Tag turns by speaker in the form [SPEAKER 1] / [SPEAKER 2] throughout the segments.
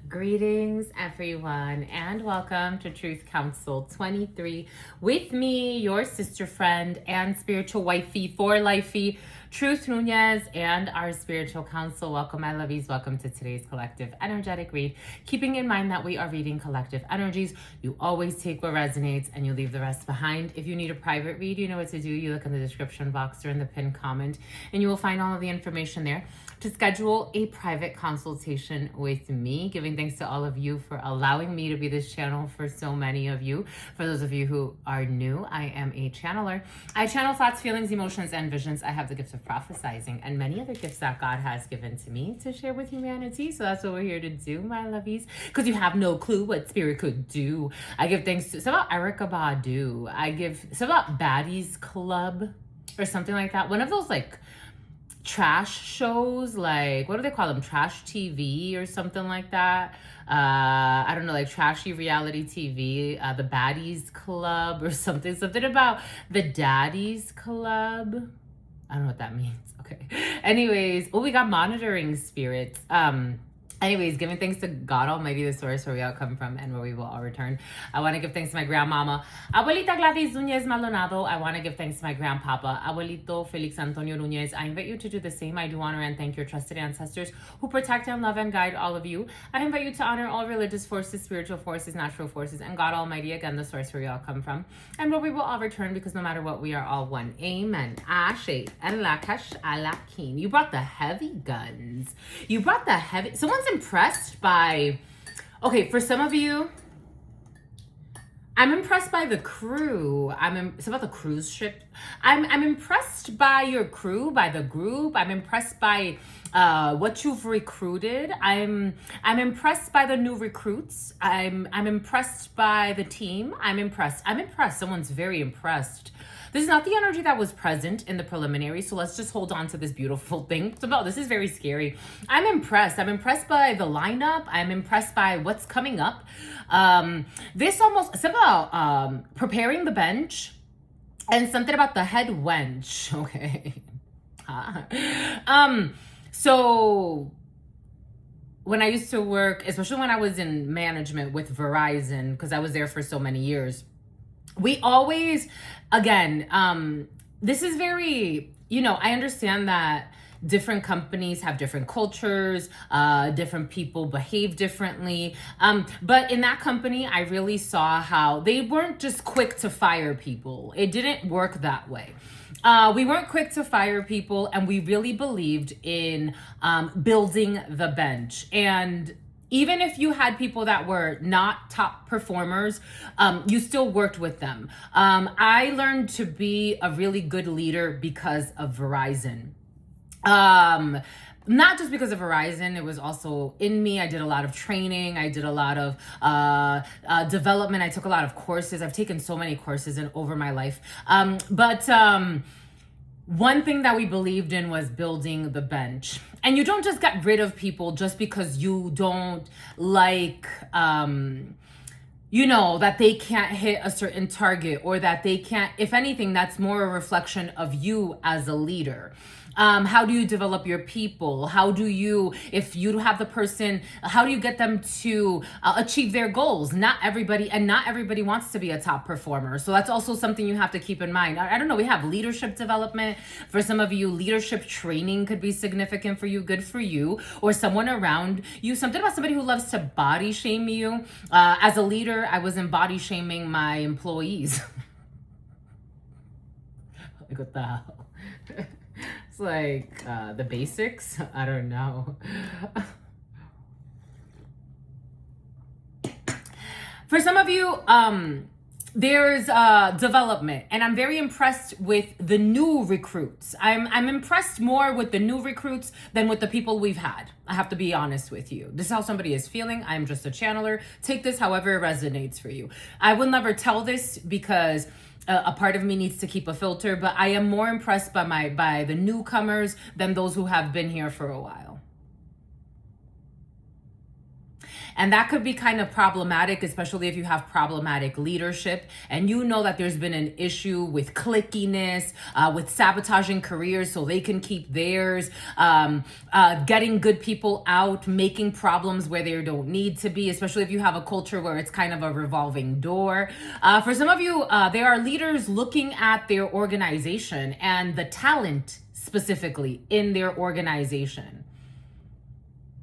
[SPEAKER 1] Greetings, everyone, and welcome to Truth Council 23 with me, your sister friend and spiritual wifey for lifey, Truth Nuñez, and our spiritual council. Welcome, my lovies. Welcome to today's collective energetic read. Keeping in mind that we are reading collective energies, you always take what resonates and you leave the rest behind. If you need a private read, you know what to do. You look in the description box or in the pinned comment, and you will find all of the information there to schedule a private consultation with me. Giving thanks to all of you for allowing me to be this channel for so many of you. For those of you who are new, I am a channeler. I channel thoughts, feelings, emotions, and visions. I have the gift of prophesizing and many other gifts that God has given to me to share with humanity. So that's what we're here to do, my lovies, because you have no clue what spirit could do. I give thanks to, it's about Erica Badu. It's about Baddies Club or something like that. One of those like trash shows, like what do they call them, trash TV or something like that. I don't know, like trashy reality TV, the Baddies Club or something about the Daddies Club. I don't know what that means. Okay, anyways, we got monitoring spirits. Anyways, giving thanks to God Almighty, the source where we all come from and where we will all return. I want to give thanks to my grandmama, Abuelita Gladys Nuñez Maldonado. I want to give thanks to my grandpapa, Abuelito Felix Antonio Nuñez. I invite you to do the same. I do honor and thank your trusted ancestors who protect and love and guide all of you. I invite you to honor all religious forces, spiritual forces, natural forces, and God Almighty, again, the source where we all come from and where we will all return, because no matter what, we are all one. Amen. Ashe and Lakash Alakim. You brought the heavy guns. You brought the heavy... Someone's impressed by, okay, for some of you, I'm impressed by the crew. It's about the cruise ship. I'm impressed by your crew, by the group. I'm impressed by what you've recruited. I'm impressed by the new recruits. I'm impressed by the team. I'm impressed. Someone's very impressed. This is not the energy that was present in the preliminary, so let's just hold on to this beautiful thing. This is very scary. I'm impressed. I'm impressed by the lineup. I'm impressed by what's coming up. It's about preparing the bench and something about the head wench. Okay. So when I used to work, especially when I was in management with Verizon, because I was there for so many years, we always, again, this is very, I understand that different companies have different cultures, different people behave differently. But in that company, I really saw how they weren't just quick to fire people. It didn't work that way. We weren't quick to fire people, and we really believed in building the bench. And even if you had people that were not top performers, you still worked with them. I learned to be a really good leader because of Verizon. Not just because of Verizon, it was also in me. I did a lot of training. I did a lot of development. I took a lot of courses. I've taken so many courses over my life. But one thing that we believed in was building the bench. And you don't just get rid of people just because you don't like, that they can't hit a certain target, or that they can't, if anything, that's more a reflection of you as a leader. How do you develop your people? If you have the person, how do you get them to achieve their goals? Not everybody wants to be a top performer. So that's also something you have to keep in mind. I don't know, we have leadership development. For some of you, leadership training could be significant for you, good for you, or someone around you. Something about somebody who loves to body shame you. As a leader, I wasn't body shaming my employees. Like, what the hell? It's like the basics. I don't know. For some of you, there's development, and I'm very impressed with the new recruits. I'm impressed more with the new recruits than with the people we've had. I have to be honest with you. This is how somebody is feeling. I'm just a channeler. Take this however it resonates for you. I will never tell this because a part of me needs to keep a filter, but I am more impressed by the newcomers than those who have been here for a while. And that could be kind of problematic, especially if you have problematic leadership and you know that there's been an issue with clickiness, with sabotaging careers so they can keep theirs, getting good people out, making problems where they don't need to be, especially if you have a culture where it's kind of a revolving door. For some of you, there are leaders looking at their organization and the talent specifically in their organization.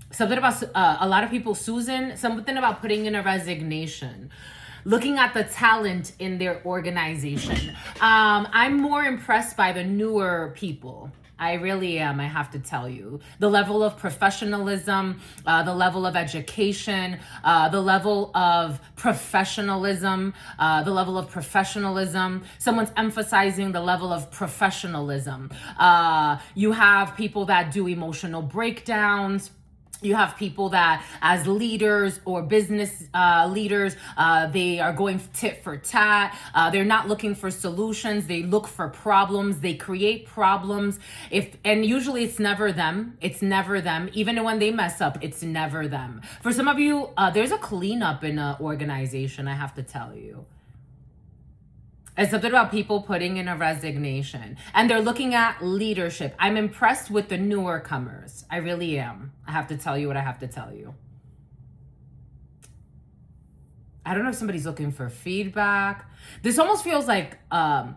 [SPEAKER 1] Something about a lot of people, Susan, something about putting in a resignation, looking at the talent in their organization. I'm more impressed by the newer people. I really am, I have to tell you. The level of professionalism, the level of education, the level of professionalism, Someone's emphasizing the level of professionalism. You have people that do emotional breakdowns. You have people that as leaders or business leaders, they are going tit for tat. They're not looking for solutions. They look for problems. They create problems. And usually it's never them. It's never them. Even when they mess up, it's never them. For some of you, there's a cleanup in an organization, I have to tell you. It's something about people putting in a resignation. And they're looking at leadership. I'm impressed with the newer comers. I really am. I have to tell you what I have to tell you. I don't know if somebody's looking for feedback. This almost feels like I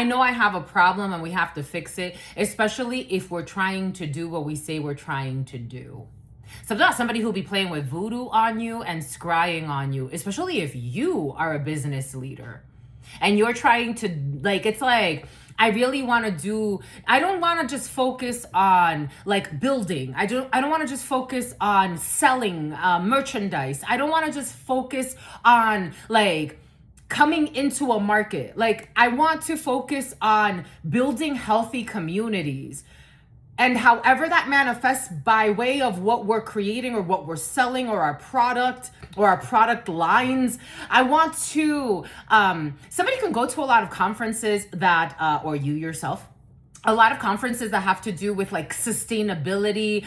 [SPEAKER 1] know I have a problem and we have to fix it, especially if we're trying to do what we say we're trying to do. So not somebody who'll be playing with voodoo on you and scrying on you, especially if you are a business leader and you're trying to, like, it's like, I really want to do, I don't want to just focus on like building. I don't want to just focus on selling merchandise. I don't want to just focus on like coming into a market. Like, I want to focus on building healthy communities. And however that manifests by way of what we're creating or what we're selling or our product lines, I want to, somebody can go to a lot of conferences that, or you yourself, a lot of conferences that have to do with like sustainability,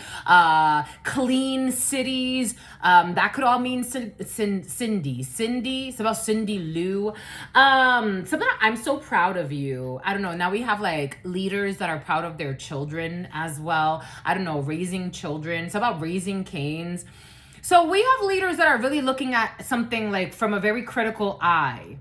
[SPEAKER 1] clean cities. That could all mean Cindy. It's about Cindy Lou. Something I'm so proud of you. I don't know. Now we have like leaders that are proud of their children as well. I don't know, raising children. It's about raising Canes. So we have leaders that are really looking at something like from a very critical eye.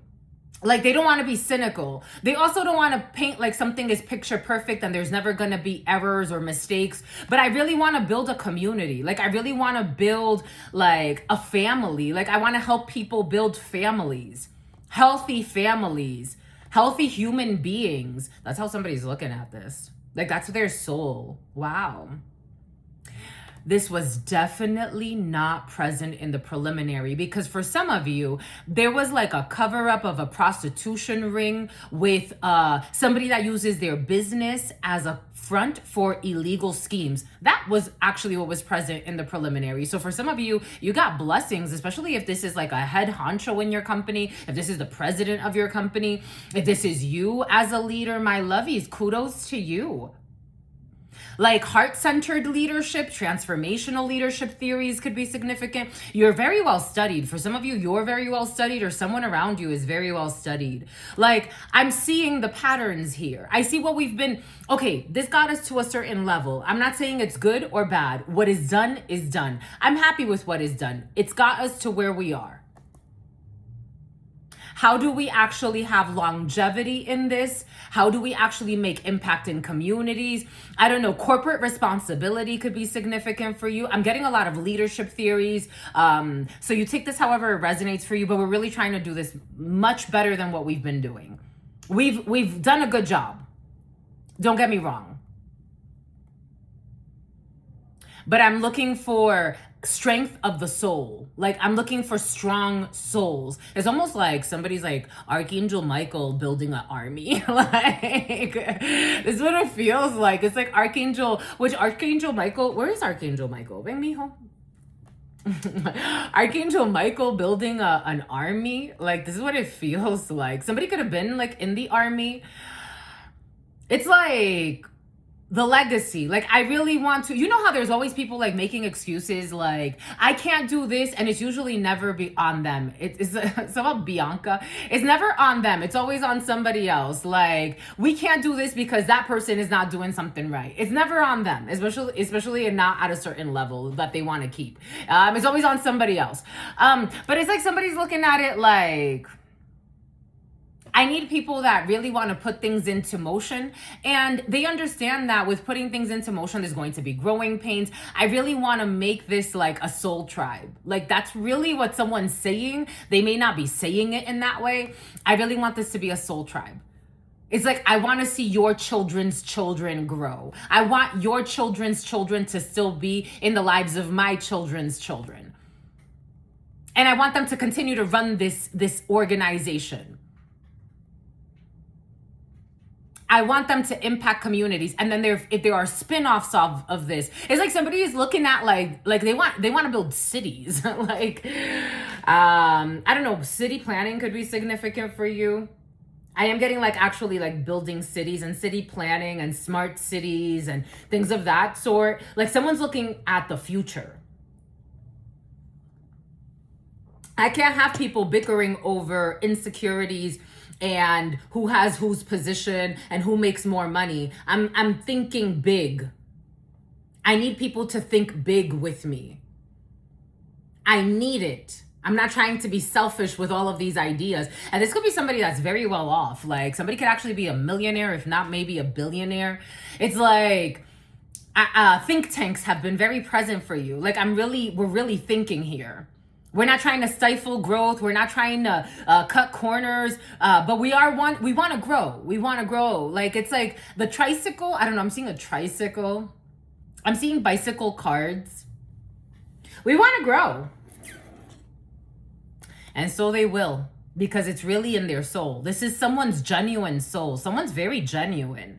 [SPEAKER 1] Like, they don't want to be cynical. They also don't want to paint like something is picture perfect and there's never going to be errors or mistakes. But I really want to build a community. Like, I really want to build like a family. Like, I want to help people build families, healthy human beings. That's how somebody's looking at this. Like, that's their soul. Wow. This was definitely not present in the preliminary because for some of you, there was like a cover up of a prostitution ring with somebody that uses their business as a front for illegal schemes. That was actually what was present in the preliminary. So for some of you, you got blessings, especially if this is like a head honcho in your company, if this is the president of your company, if this is you as a leader, my lovies, kudos to you. Like heart-centered leadership, transformational leadership theories could be significant. You're very well studied. For some of you, you're very well studied or someone around you is very well studied. Like, I'm seeing the patterns here. I see what we've been, okay, this got us to a certain level. I'm not saying it's good or bad. What is done is done. I'm happy with what is done. It's got us to where we are. How do we actually have longevity in this? How do we actually make impact in communities? I don't know, corporate responsibility could be significant for you. I'm getting a lot of leadership theories. So you take this however it resonates for you, but we're really trying to do this much better than what we've been doing. We've done a good job. Don't get me wrong. But I'm looking for strength of the soul. Like, I'm looking for strong souls. It's almost like somebody's like Archangel Michael building an army. Like, this is what it feels like. It's like Archangel Michael, where is Archangel Michael? Bring me home. Archangel Michael building an army. Like, this is what it feels like. Somebody could have been like in the army. It's like the legacy. Like, I really want to, you know how there's always people like making excuses, like, I can't do this, and it's usually never be on them. It's about Bianca. It's never on them. It's always on somebody else. Like, we can't do this because that person is not doing something right. It's never on them, especially not at a certain level that they want to keep. It's always on somebody else. But it's like somebody's looking at it like, I need people that really want to put things into motion, and they understand that with putting things into motion, there's going to be growing pains. I really want to make this like a soul tribe. Like, that's really what someone's saying. They may not be saying it in that way. I really want this to be a soul tribe. It's like, I want to see your children's children grow. I want your children's children to still be in the lives of my children's children. And I want them to continue to run this organization. I want them to impact communities. And then if there are spin-offs of this, it's like somebody is looking at like they want to build cities. Like, I don't know, city planning could be significant for you. I am getting like actually like building cities and city planning and smart cities and things of that sort. Like, someone's looking at the future. I can't have people bickering over insecurities and who has whose position and who makes more money. I'm thinking big. I need people to think big with me. I need it. I'm not trying to be selfish with all of these ideas. And this could be somebody that's very well off. Like, somebody could actually be a millionaire, if not maybe a billionaire. It's like, think tanks have been very present for you. Like, we're really thinking here. We're not trying to stifle growth. We're not trying to cut corners, but we want to grow. We want to grow. Like, it's like the tricycle. I don't know. I'm seeing a tricycle. I'm seeing bicycle cards. We want to grow. And so they will, because it's really in their soul. This is someone's genuine soul. Someone's very genuine.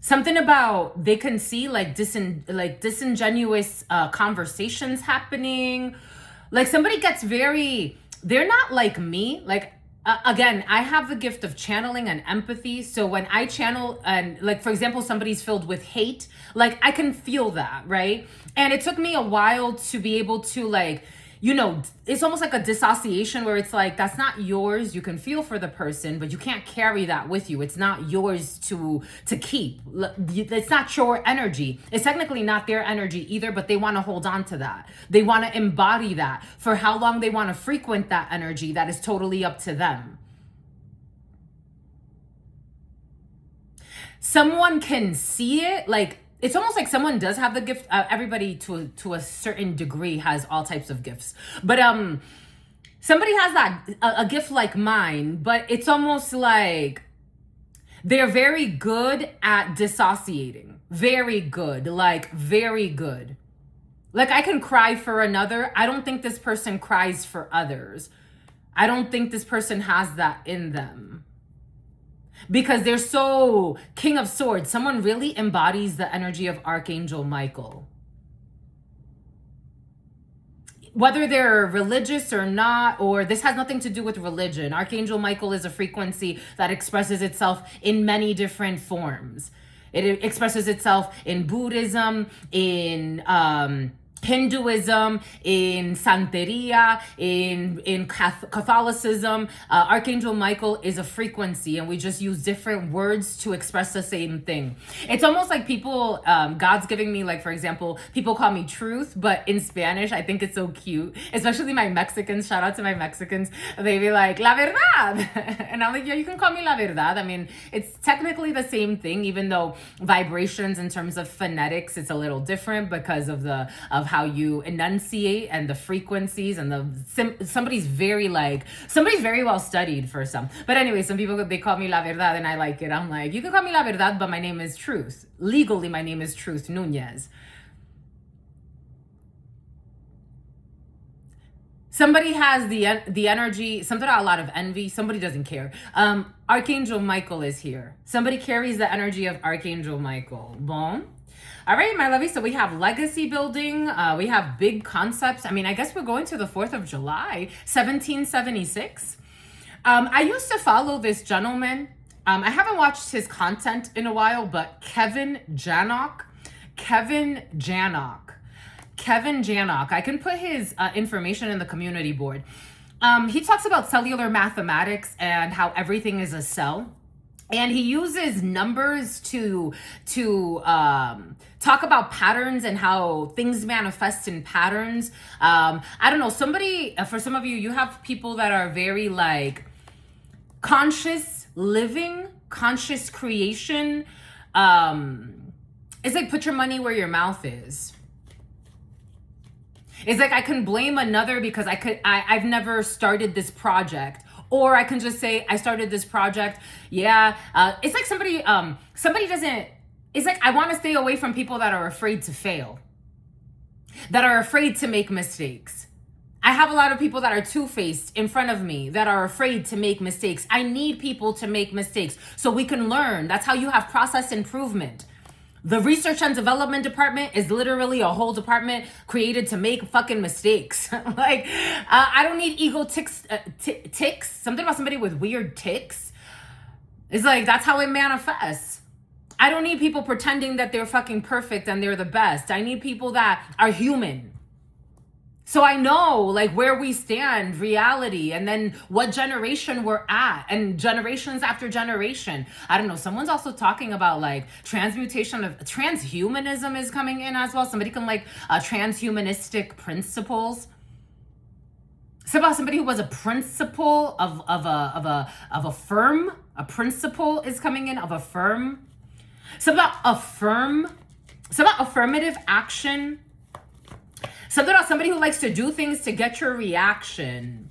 [SPEAKER 1] Something about, they can see like disingenuous conversations happening. Like, somebody gets they're not like me. Like, again, I have the gift of channeling and empathy. So when I channel, and like, for example, somebody's filled with hate, like, I can feel that, right? And it took me a while to be able to, like, you know, it's almost like a dissociation where it's like, that's not yours. You can feel for the person, but you can't carry that with you. It's not yours to keep. It's not your energy. It's technically not their energy either, but they want to hold on to that. They want to embody that. For how long they want to frequent that energy, that is totally up to them. Someone can see it, like, it's almost like someone does have the gift. Everybody to a certain degree has all types of gifts. But somebody has that, a gift like mine, but it's almost like they're very good at dissociating. Very good, like very good. Like, I can cry for another. I don't think this person cries for others. I don't think this person has that in them. Because they're so King of Swords. Someone really embodies the energy of Archangel Michael. Whether they're religious or not, or this has nothing to do with religion. Archangel Michael is a frequency that expresses itself in many different forms. It expresses itself in Buddhism, in Hinduism, in Santeria, in Catholicism. Archangel Michael is a frequency, and we just use different words to express the same thing. It's almost like people, God's giving me, like, for example, people call me truth, but in Spanish, I think it's so cute, especially my Mexicans. Shout out to my Mexicans. They be like, la verdad. And I'm like, yeah, you can call me la verdad. I mean, it's technically the same thing, even though vibrations in terms of phonetics, it's a little different because of how you enunciate and the frequencies and somebody's very well studied for some. But anyway, some people, they call me la verdad, and I like it. I'm like, you can call me la verdad, but my name is Truth. Legally, my name is Truth Nuñez. Somebody has the energy, something a lot of envy. Somebody doesn't care. Archangel Michael is here. Somebody carries the energy of Archangel Michael. Bon. All right, my lovies, so we have legacy building. We have big concepts. I mean, I guess we're going to the 4th of July, 1776. I used to follow this gentleman. I haven't watched his content in a while, but Kevin Janock. I can put his information in the community board. He talks about cellular mathematics and how everything is a cell. And he uses numbers to talk about patterns and how things manifest in patterns. I don't know, for some of you, you have people that are very like conscious living, conscious creation. It's like put your money where your mouth is. It's like I can blame another because I've never started this project. Or I can just say, I started this project. Yeah. It's like somebody doesn't, it's like I want to stay away from people that are afraid to fail, that are afraid to make mistakes. I have a lot of people that are two-faced in front of me that are afraid to make mistakes. I need people to make mistakes so we can learn. That's how you have process improvement. The research and development department is literally a whole department created to make fucking mistakes. Like, I don't need ego ticks. Something about somebody with weird ticks. It's like, that's how it manifests. I don't need people pretending that they're fucking perfect and they're the best. I need people that are human. So I know like where we stand, reality, and then what generation we're at, and generations after generation. I don't know. Someone's also talking about like transmutation of transhumanism is coming in as well. Somebody can like transhumanistic principles. It's about somebody who was a principal of a firm. A principal is coming in of a firm. It's about affirmative action. Something about somebody who likes to do things to get your reaction.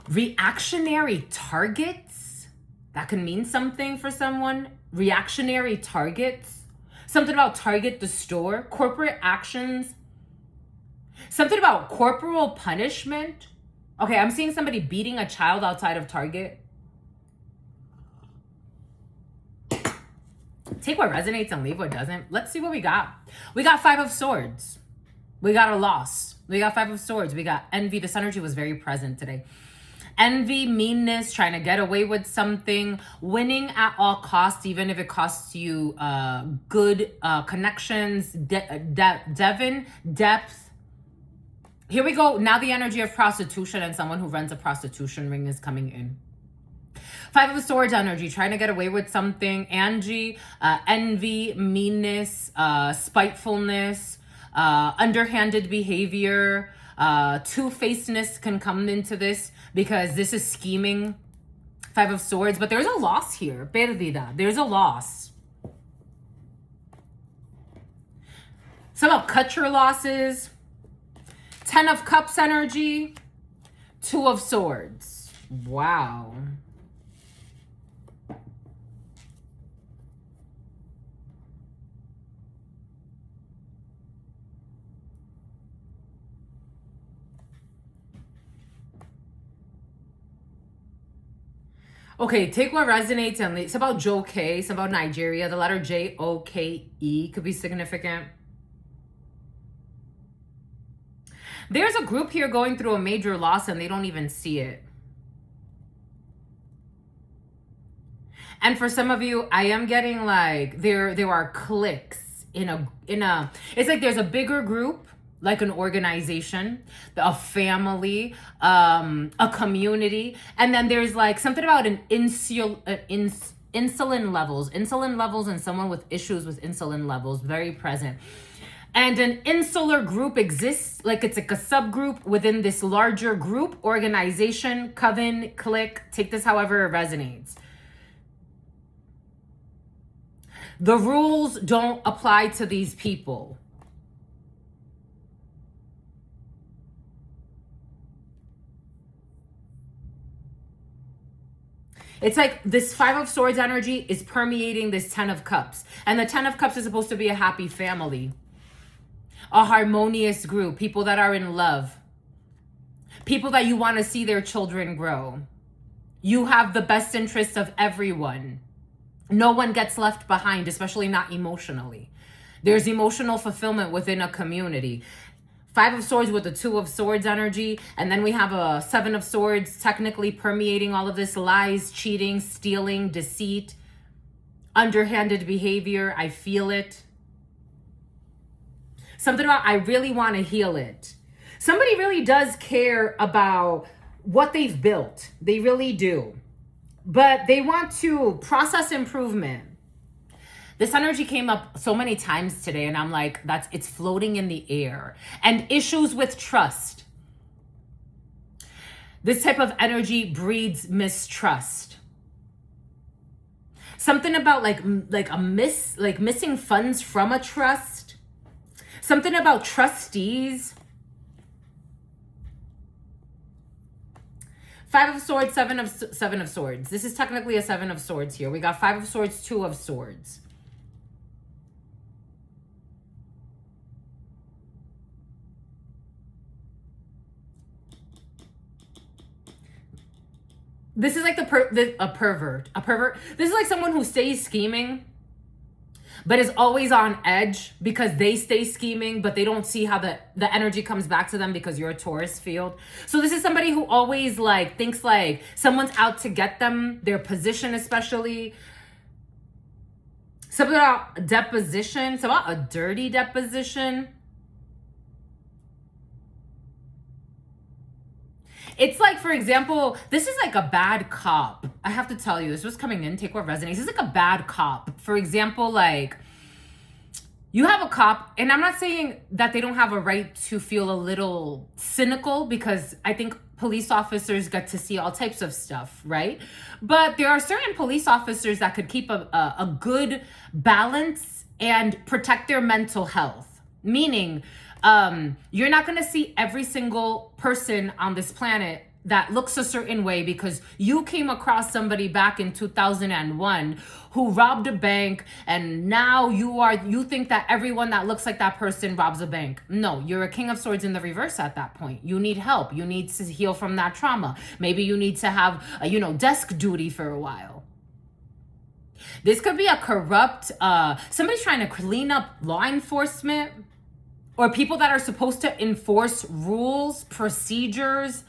[SPEAKER 1] Reactionary targets. That can mean something for someone. Reactionary targets. Something about Target the store. Corporate actions. Something about corporal punishment. Okay, I'm seeing somebody beating a child outside of Target. Take what resonates and leave what doesn't. Let's see what we got. We got 5 of Swords. We got a loss. We got 5 of Swords. We got envy. This energy was very present today. Envy, meanness, trying to get away with something, winning at all costs, even if it costs you good connections, depth. Here we go. Now the energy of prostitution and someone who runs a prostitution ring is coming in. 5 of Swords energy, trying to get away with something. Angie, envy, meanness, spitefulness, underhanded behavior, two-facedness can come into this because this is scheming. 5 of Swords, but there's a loss here. Perdida. There's a loss. So I'll cut your losses. 10 of Cups energy. 2 of Swords. Wow. Okay, take what resonates and leave. It's about Joke. It's about Nigeria. The letter J-O-K-E could be significant. There's a group here going through a major loss and they don't even see it. And for some of you, I am getting like there are cliques in a it's like there's a bigger group, like an organization, a family, a community, and then there's like something about an insulin levels and someone with issues with insulin levels, very present. And an insular group exists, like it's like a subgroup within this larger group, organization, coven, clique, take this however it resonates. The rules don't apply to these people. It's like this 5 of Swords energy is permeating this 10 of Cups. And the 10 of Cups is supposed to be a happy family. A harmonious group. People that are in love. People that you want to see their children grow. You have the best interest of everyone. No one gets left behind, especially not emotionally. There's emotional fulfillment within a community. Five of Swords with the Two of Swords energy. And then we have a Seven of Swords technically permeating all of this: lies, cheating, stealing, deceit, underhanded behavior. I feel it. Something about I really want to heal it. Somebody really does care about what they've built. They really do. But they want to process improvement. This energy came up so many times today, and I'm like, it's floating in the air. And issues with trust. This type of energy breeds mistrust. Something about missing funds from a trust. Something about trustees. Five of Swords, Seven of Swords. This is technically a Seven of Swords here. We got Five of Swords, Two of Swords. This is like a pervert. This is like someone who stays scheming, but is always on edge because they stay scheming, but they don't see how the energy comes back to them because you're a Taurus field. So this is somebody who always thinks like someone's out to get them, their position especially. Something about deposition, something about a dirty deposition. It's like, for example, this is like a bad cop. I have to tell you, this was coming in, take what resonates. This is like a bad cop. For example, like you have a cop, and I'm not saying that they don't have a right to feel a little cynical, because I think police officers get to see all types of stuff, right? But there are certain police officers that could keep a good balance and protect their mental health. Meaning, you're not going to see every single person on this planet that looks a certain way because you came across somebody back in 2001 who robbed a bank, and now you think that everyone that looks like that person robs a bank. No, you're a King of Swords in the reverse at that point. You need help. You need to heal from that trauma. Maybe you need to have desk duty for a while. This could be a corrupt somebody's trying to clean up law enforcement, or people that are supposed to enforce rules, procedures,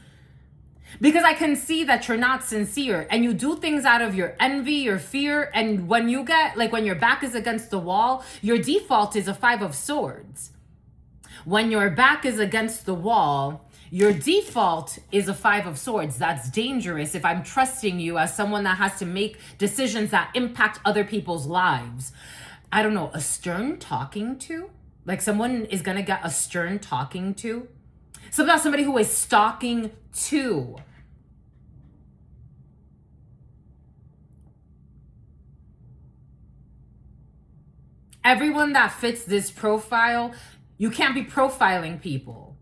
[SPEAKER 1] because I can see that you're not sincere and you do things out of your envy, your fear. And when you get, when your back is against the wall, your default is a Five of Swords. When your back is against the wall, your default is a Five of Swords. That's dangerous if I'm trusting you as someone that has to make decisions that impact other people's lives. I don't know, a stern talking to? Like someone is going to get a stern talking to. Something about somebody who is stalking to. Everyone that fits this profile, you can't be profiling people.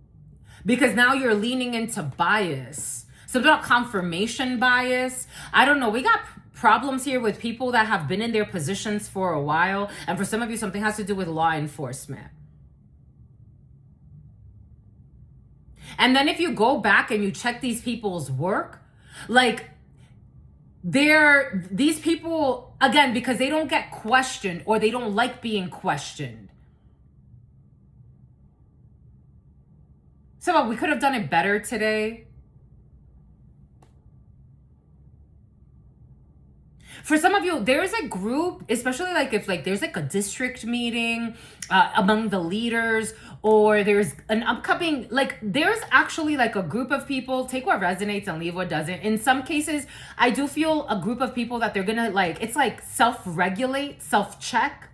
[SPEAKER 1] Because now you're leaning into bias. Something about confirmation bias. I don't know. We got problems here with people that have been in their positions for a while. And for some of you, something has to do with law enforcement. And then if you go back and you check these people's work, these people, again, because they don't get questioned or they don't like being questioned. So we could have done it better today. For some of you, there's a group, especially if there's a district meeting among the leaders, or there's an upcoming, there's actually a group of people, take what resonates and leave what doesn't. In some cases, I do feel a group of people that they're gonna it's self-regulate, self-check.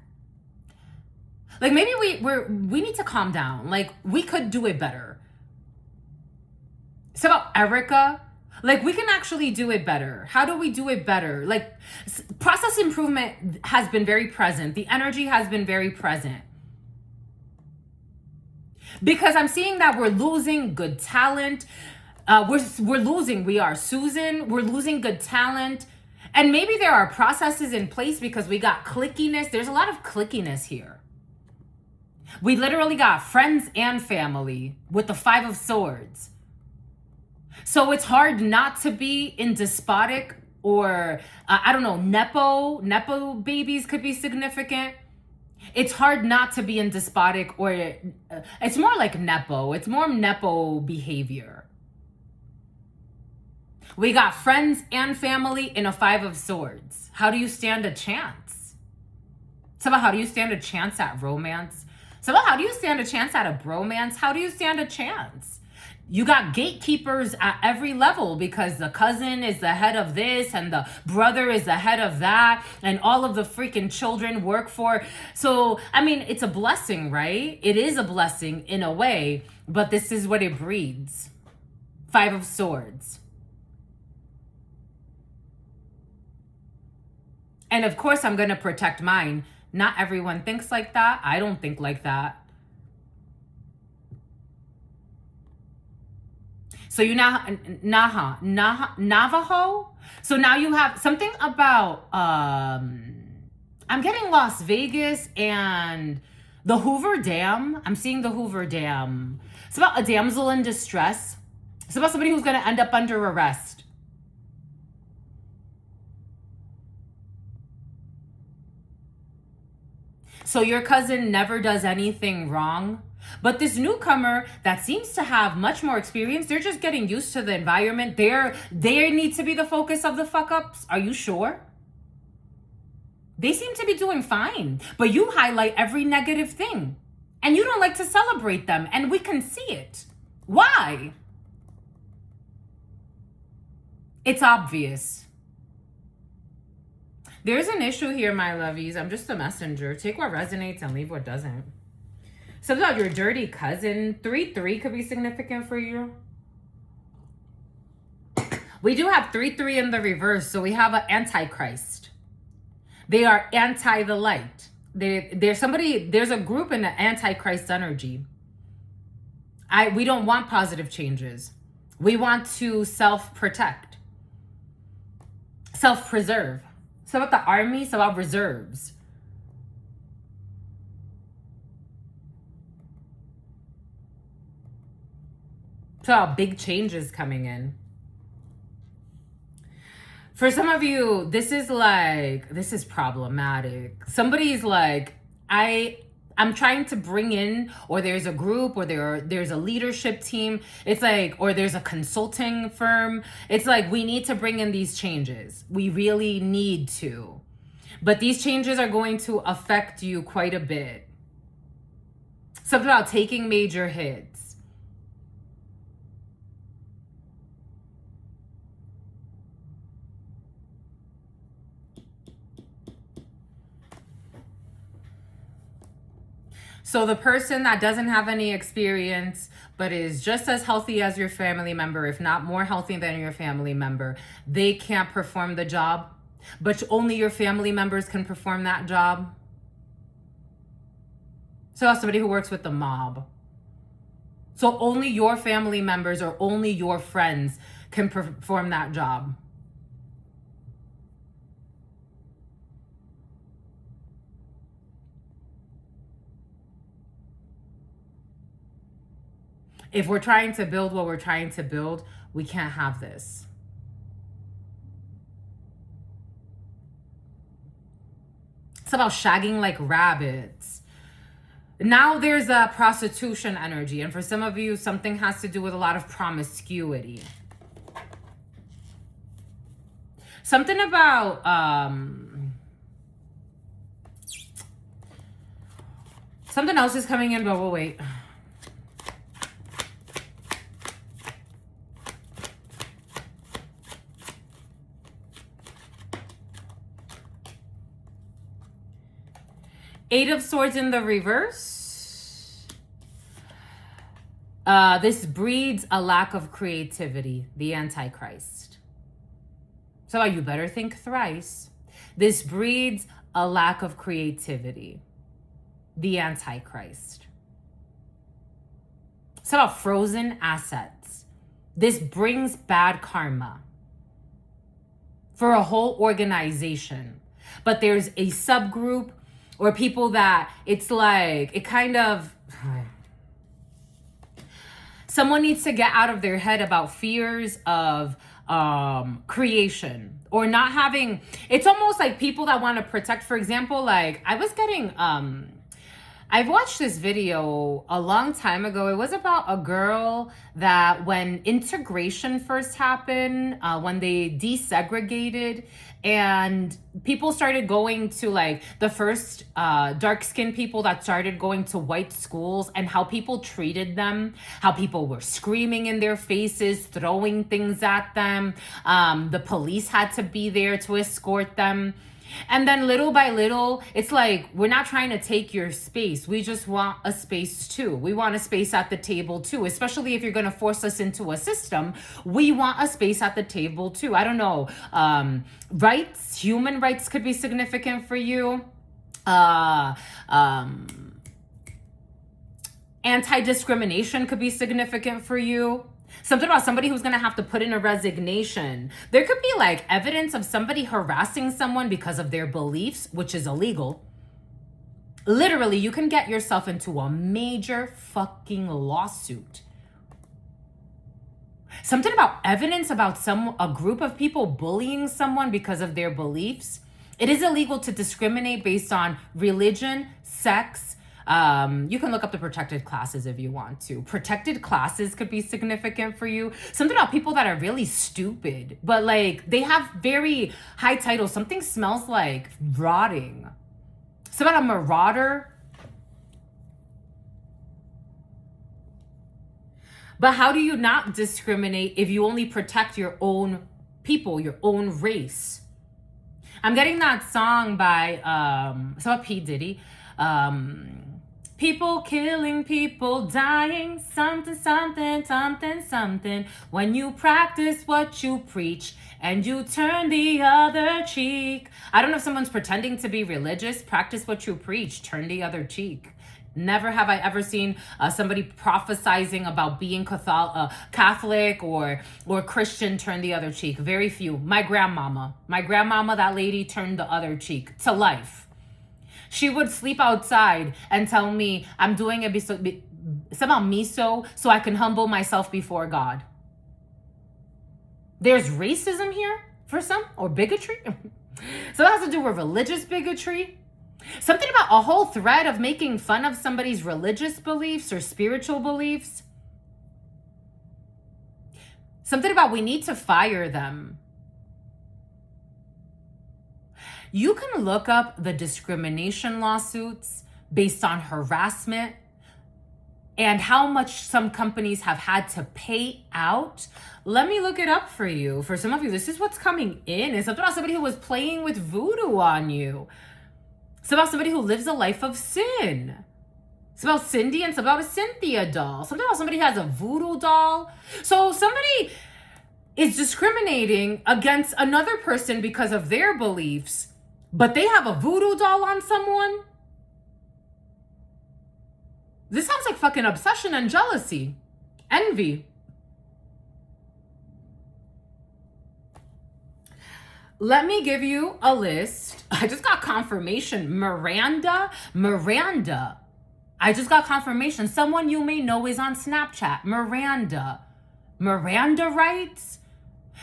[SPEAKER 1] Maybe we need to calm down. We could do it better. So about Erica, we can actually do it better. How do we do it better? Process improvement has been very present. The energy has been very present. Because I'm seeing that we're losing good talent. We are Susan. We're losing good talent. And maybe there are processes in place because we got clickiness. There's a lot of clickiness here. We literally got friends and family with the Five of Swords. So it's hard not to be in despotic or, Nepo babies could be significant. It's hard not to be in despotic, or it's more like Nepo. It's more Nepo behavior. We got friends and family in a Five of Swords. How do you stand a chance? Sabah, how do you stand a chance at romance? Sabah, how do you stand a chance at a bromance? How do you stand a chance? You got gatekeepers at every level, because the cousin is the head of this and the brother is the head of that, and all of the freaking children work for. So, I mean, it's a blessing, right? It is a blessing in a way, but this is what it breeds. Five of Swords. And of course, I'm going to protect mine. Not everyone thinks like that. I don't think like that. So you now, Navajo. So now you have something about, I'm getting Las Vegas and the Hoover Dam. I'm seeing the Hoover Dam. It's about a damsel in distress. It's about somebody who's going to end up under arrest. So your cousin never does anything wrong. But this newcomer that seems to have much more experience, they're just getting used to the environment. They need to be the focus of the fuck ups. Are you sure? They seem to be doing fine. But you highlight every negative thing. And you don't like to celebrate them. And we can see it. Why? It's obvious. There's an issue here, my lovies. I'm just a messenger. Take what resonates and leave what doesn't. Something about your dirty cousin. 3-3 could be significant for you. We do have 3-3 in the reverse. So we have an antichrist. They are anti the light. There's a group in the antichrist energy. We don't want positive changes. We want to self-protect. Self-preserve. It's about the army. It's about reserves. It's about big changes coming in. For some of you, this is problematic. Somebody's like, I'm trying to bring in, or there's a group, or there's a leadership team. It's like, or there's a consulting firm. It's like, we need to bring in these changes. We really need to. But these changes are going to affect you quite a bit. Something about taking major hits. So the person that doesn't have any experience, but is just as healthy as your family member, if not more healthy than your family member, they can't perform the job, but only your family members can perform that job. So somebody who works with the mob. So only your family members or only your friends can perform that job. If we're trying to build what we're trying to build, we can't have this. It's about shagging like rabbits. Now there's a prostitution energy. And for some of you, something has to do with a lot of promiscuity. Something about, something else is coming in, but we'll wait. Eight of Swords in the reverse. This breeds a lack of creativity, the Antichrist. So you better think thrice. This breeds a lack of creativity, the Antichrist. It's about frozen assets. This brings bad karma for a whole organization. But there's a subgroup or people that it's like, it kind of, someone needs to get out of their head about fears of creation, or not having, it's almost like people that want to protect. For example, like I was getting I've watched this video a long time ago. It was about a girl that when integration first happened, when they desegregated and people started going to, like, the first dark-skinned people that started going to white schools, and how people treated them, how people were screaming in their faces, throwing things at them. The police had to be there to escort them. And then little by little, it's like, we're not trying to take your space. We just want a space too. We want a space at the table too, especially if you're going to force us into a system. We want a space at the table too. I don't know. Rights, human rights could be significant for you. Anti-discrimination could be significant for you. Something about somebody who's going to have to put in a resignation. There could be like evidence of somebody harassing someone because of their beliefs, which is illegal. Literally, you can get yourself into a major fucking lawsuit. Something about evidence about a group of people bullying someone because of their beliefs. It is illegal to discriminate based on religion, sex. You can look up the protected classes if you want to. Protected classes could be significant for you. Something about people that are really stupid, but like they have very high titles. Something smells like rotting. It's about a marauder. But how do you not discriminate if you only protect your own people, your own race? I'm getting that song by, it's about P. Diddy. People killing, people dying, something, something, something, something. When you practice what you preach and you turn the other cheek. I don't know if someone's pretending to be religious. Practice what you preach, turn the other cheek. Never have I ever seen somebody prophesizing about being Catholic or Christian turn the other cheek. Very few. My grandmama, that lady turned the other cheek to life. She would sleep outside and tell me, I'm doing it somehow miso so I can humble myself before God. There's racism here for some, or bigotry. So that has to do with religious bigotry. Something about a whole thread of making fun of somebody's religious beliefs or spiritual beliefs. Something about we need to fire them. You can look up the discrimination lawsuits based on harassment and how much some companies have had to pay out. Let me look it up for you. For some of you, this is what's coming in. It's about somebody who was playing with voodoo on you. It's about somebody who lives a life of sin. It's about Cindy and it's about a Cynthia doll. Something about somebody who has a voodoo doll. So somebody is discriminating against another person because of their beliefs, but they have a voodoo doll on someone? This sounds like fucking obsession and jealousy. Envy. Let me give you a list. I just got confirmation. Miranda. I just got confirmation. Someone you may know is on Snapchat. Miranda rights.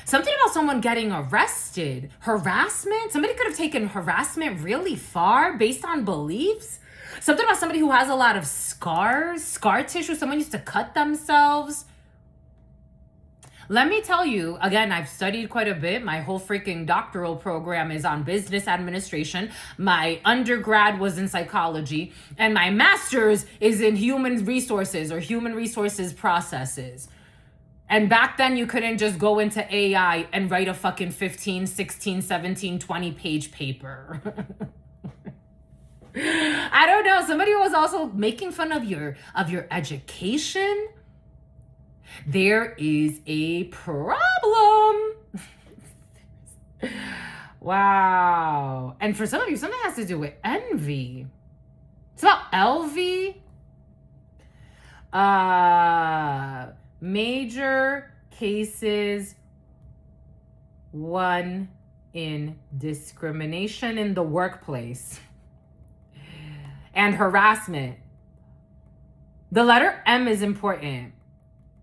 [SPEAKER 1] Something about someone getting arrested. Harassment. Somebody could have taken harassment really far based on beliefs. Something about somebody who has a lot of scars, scar tissue. Someone used to cut themselves. Let me tell you, again, I've studied quite a bit. My whole freaking doctoral program is on business administration. My undergrad was in psychology. And my master's is in human resources or human resources processes. And back then, you couldn't just go into AI and write a fucking 15, 16, 17, 20 page paper. I don't know. Somebody was also making fun of your education. There is a problem. Wow. And for some of you, something has to do with envy. It's about LV. Major cases won in discrimination in the workplace and harassment. The letter M is important.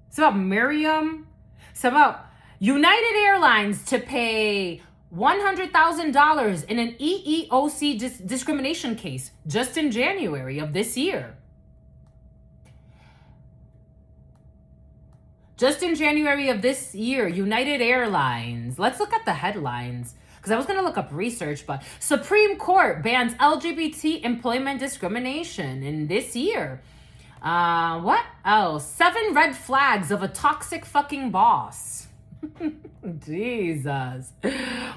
[SPEAKER 1] It's about Miriam. It's about United Airlines to pay $100,000 in an EEOC discrimination case just in January of this year. Just in January of this year, United Airlines. Let's look at the headlines, because I was going to look up research, but Supreme Court bans LGBT employment discrimination in this year. What else? 7 red flags of a toxic fucking boss. Jesus.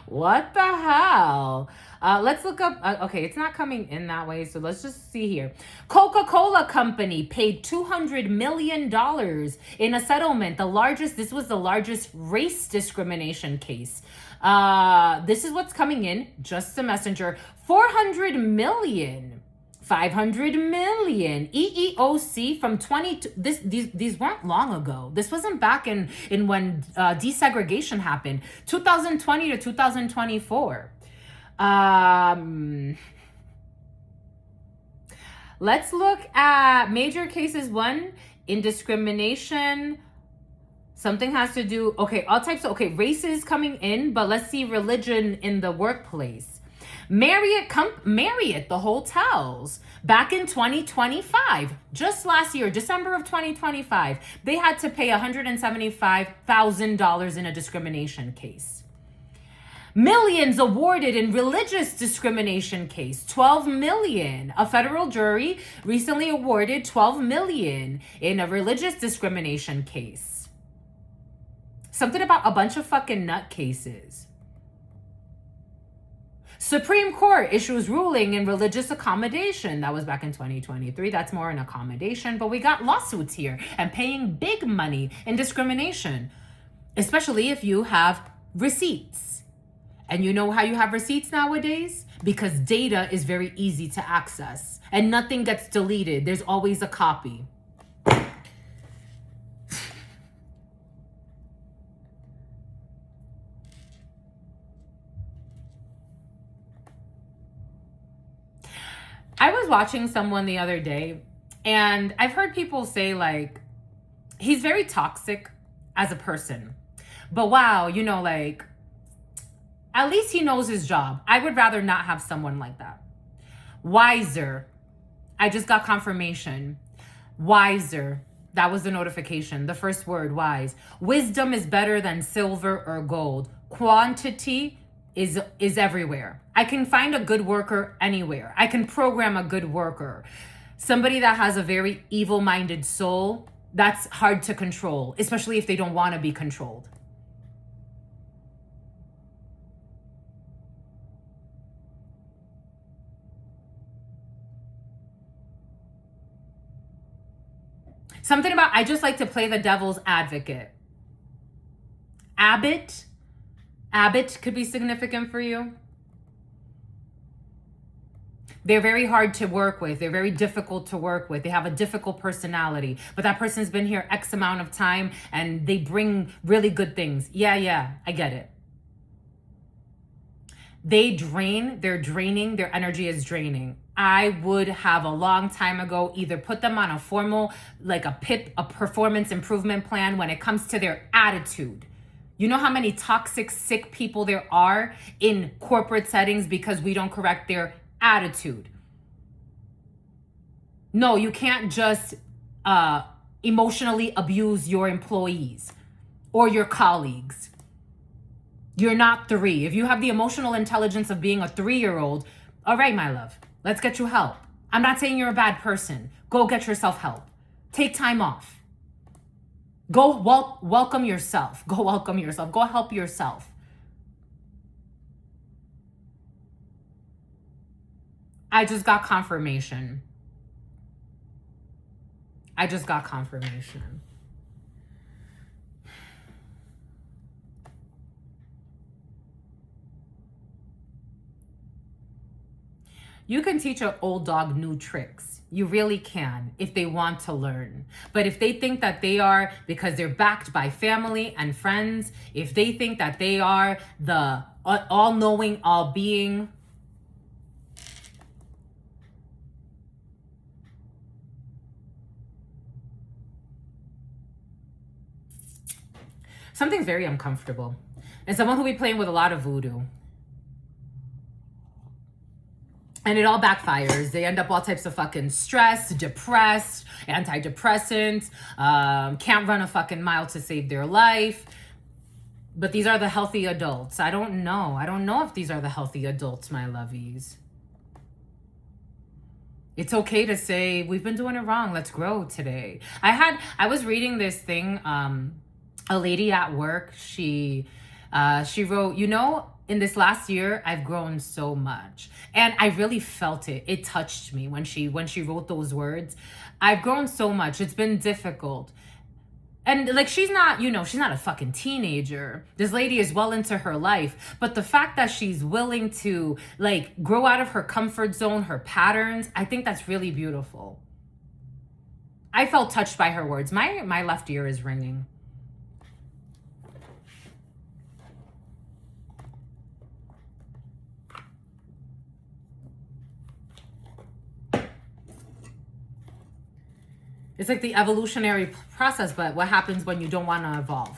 [SPEAKER 1] What the hell? Let's look up. Okay, it's not coming in that way, so let's just see here. Coca-Cola Company paid $200 million in a settlement. This was the largest race discrimination case. This is what's coming in. Just the messenger. 400 million. 500 million. EEOC from these weren't long ago. This wasn't back in when desegregation happened. 2020 to 2024. Let's look at major cases. 1, indiscrimination. Something has to do, all types of, races coming in, but let's see religion in the workplace. Marriott, the hotels, back in 2025, just last year, December of 2025, they had to pay $175,000 in a discrimination case. Millions awarded in religious discrimination case, 12 million. A federal jury recently awarded 12 million in a religious discrimination case. Something about a bunch of fucking nut cases. Supreme Court issues ruling in religious accommodation. That was back in 2023. That's more an accommodation, but we got lawsuits here and paying big money in discrimination, especially if you have receipts. And you know how you have receipts nowadays? Because data is very easy to access and nothing gets deleted. There's always a copy. I was watching someone the other day, and I've heard people say, like, he's very toxic as a person. But wow, at least he knows his job. I would rather not have someone like that. Wiser. I just got confirmation. Wiser. That was the notification. The first word, wise. Wisdom is better than silver or gold. Quantity is everywhere. I can find a good worker anywhere. I can program a good worker. Somebody that has a very evil-minded soul, that's hard to control, especially if they don't want to be controlled. Something about, I just like to play the devil's advocate. Abbott could be significant for you. They're very hard to work with. They're very difficult to work with. They have a difficult personality, but that person's been here X amount of time and they bring really good things. Yeah, I get it. They're draining, their energy is draining. I would have a long time ago either put them on a formal, like a PIP, a performance improvement plan when it comes to their attitude. You know how many toxic, sick people there are in corporate settings because we don't correct their attitude. No, you can't just emotionally abuse your employees or your colleagues. You're not 3. If you have the emotional intelligence of being a 3-year-old, all right, my love, let's get you help. I'm not saying you're a bad person. Go get yourself help. Take time off. Go welcome yourself. Go welcome yourself. Go help yourself. I just got confirmation. You can teach an old dog new tricks. You really can if they want to learn. But if they think that they are, because they're backed by family and friends, if they think that they are the all-knowing, all-being, Something's very uncomfortable. And someone who be playing with a lot of voodoo. And it all backfires. They end up all types of fucking stressed, depressed, antidepressants, can't run a fucking mile to save their life. But these are the healthy adults. I don't know. I don't know if these are the healthy adults, my lovies. It's okay to say, we've been doing it wrong. Let's grow today. I was reading this thing, a lady at work, she wrote, you know, in this last year, I've grown so much. And I really felt it. It touched me when she wrote those words. I've grown so much. It's been difficult. And like, she's not, you know, she's not a fucking teenager. This lady is well into her life. But the fact that she's willing to like grow out of her comfort zone, her patterns, I think that's really beautiful. I felt touched by her words. My left ear is ringing. It's like the evolutionary process, but what happens when you don't want to evolve?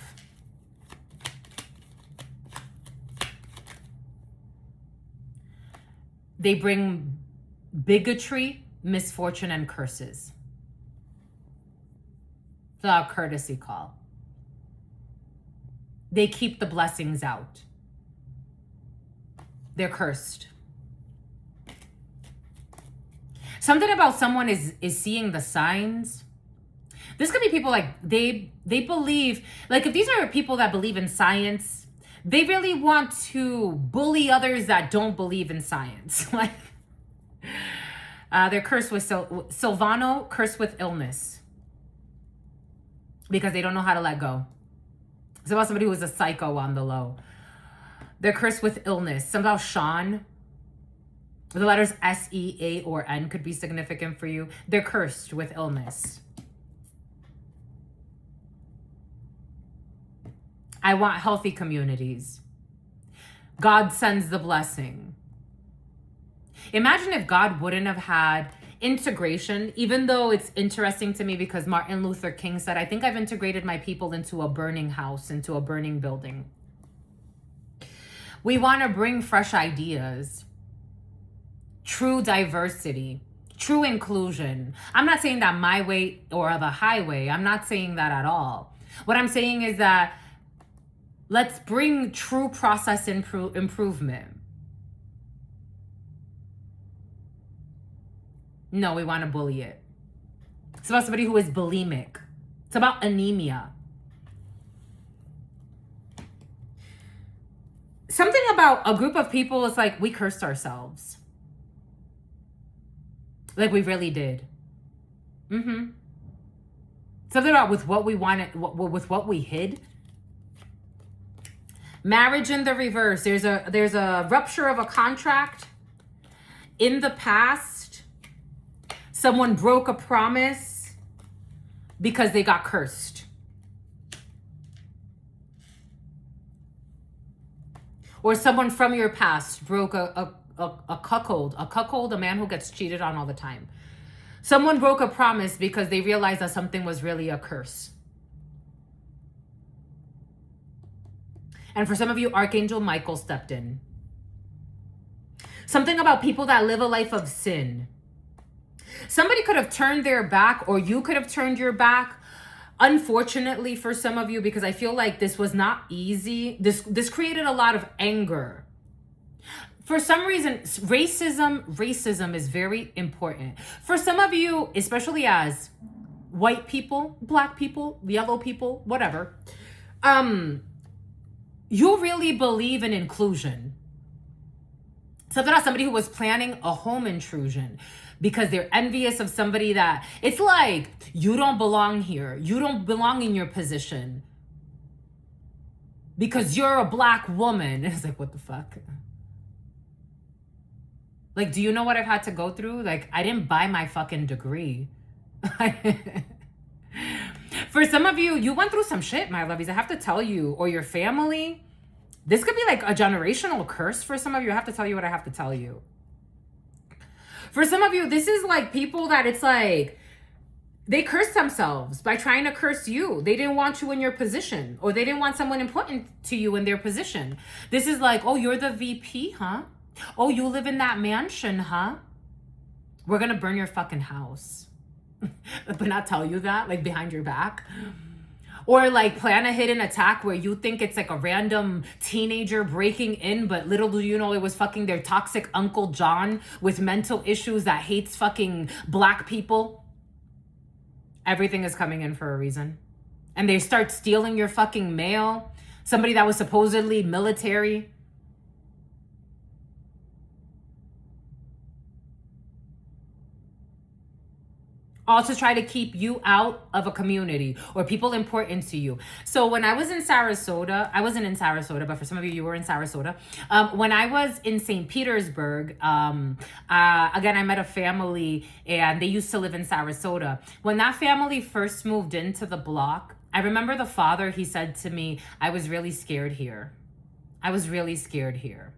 [SPEAKER 1] They bring bigotry, misfortune, and curses. It's a courtesy call. They keep the blessings out. They're cursed. Something about someone is seeing the signs. This could be people like they believe, like if these are people that believe in science, they really want to bully others that don't believe in science. Like they're cursed with Silvano, cursed with illness because they don't know how to let go. It's about somebody who is a psycho on the low. They're cursed with illness. Somehow Sean, the letters S, E, A, or N could be significant for you. They're cursed with illness. I want healthy communities. God sends the blessing. Imagine if God wouldn't have had integration, even though it's interesting to me because Martin Luther King said, I think I've integrated my people into a burning house, into a burning building. We want to bring fresh ideas, true diversity, true inclusion. I'm not saying that my way or the highway. I'm not saying that at all. What I'm saying is that let's bring true process improvement. No, we want to bully it. It's about somebody who is bulimic. It's about anemia. Something about a group of people is like we cursed ourselves. Like we really did. Something about with what we wanted, with what we hid. Marriage in the reverse. There's a rupture of a contract. In the past, someone broke a promise because they got cursed. Or someone from your past broke a cuckold, a man who gets cheated on all the time. Someone broke a promise because they realized that something was really a curse. And for some of you, Archangel Michael stepped in. Something about people that live a life of sin. Somebody could have turned their back, or you could have turned your back. Unfortunately for some of you, because I feel like this was not easy. This created a lot of anger. For some reason, racism is very important. For some of you, especially as white people, black people, yellow people, whatever, you really believe in inclusion. Something about somebody who was planning a home intrusion because they're envious of somebody that it's like, you don't belong here. You don't belong in your position because you're a black woman. It's like, what the fuck? Like, do you know what I've had to go through? Like, I didn't buy my fucking degree. For some of you, you went through some shit, my lovies. I have to tell you, or your family. This could be like a generational curse for some of you. I have to tell you what I have to tell you. For some of you, this is like people that it's like, They cursed themselves by trying to curse you. They didn't want you in your position, or they didn't want someone important to you in their position. This is like, oh, you're the VP, huh? Oh, you live in that mansion, huh? We're gonna burn your fucking house. But not tell you that, like behind your back. Or like plan a hidden attack where you think it's like a random teenager breaking in, but little do you know it was fucking their toxic Uncle John with mental issues that hates fucking black people. Everything is coming in for a reason. And they start stealing your fucking mail. Somebody that was supposedly military. All to try to keep you out of a community or people important to you. So when I was in Sarasota, I wasn't in Sarasota, but for some of you, you were in Sarasota. When I was in St. Petersburg, again, I met a family and they used to live in Sarasota. When that family first moved into the block, I remember the father, he said to me, I was really scared here. I was really scared here.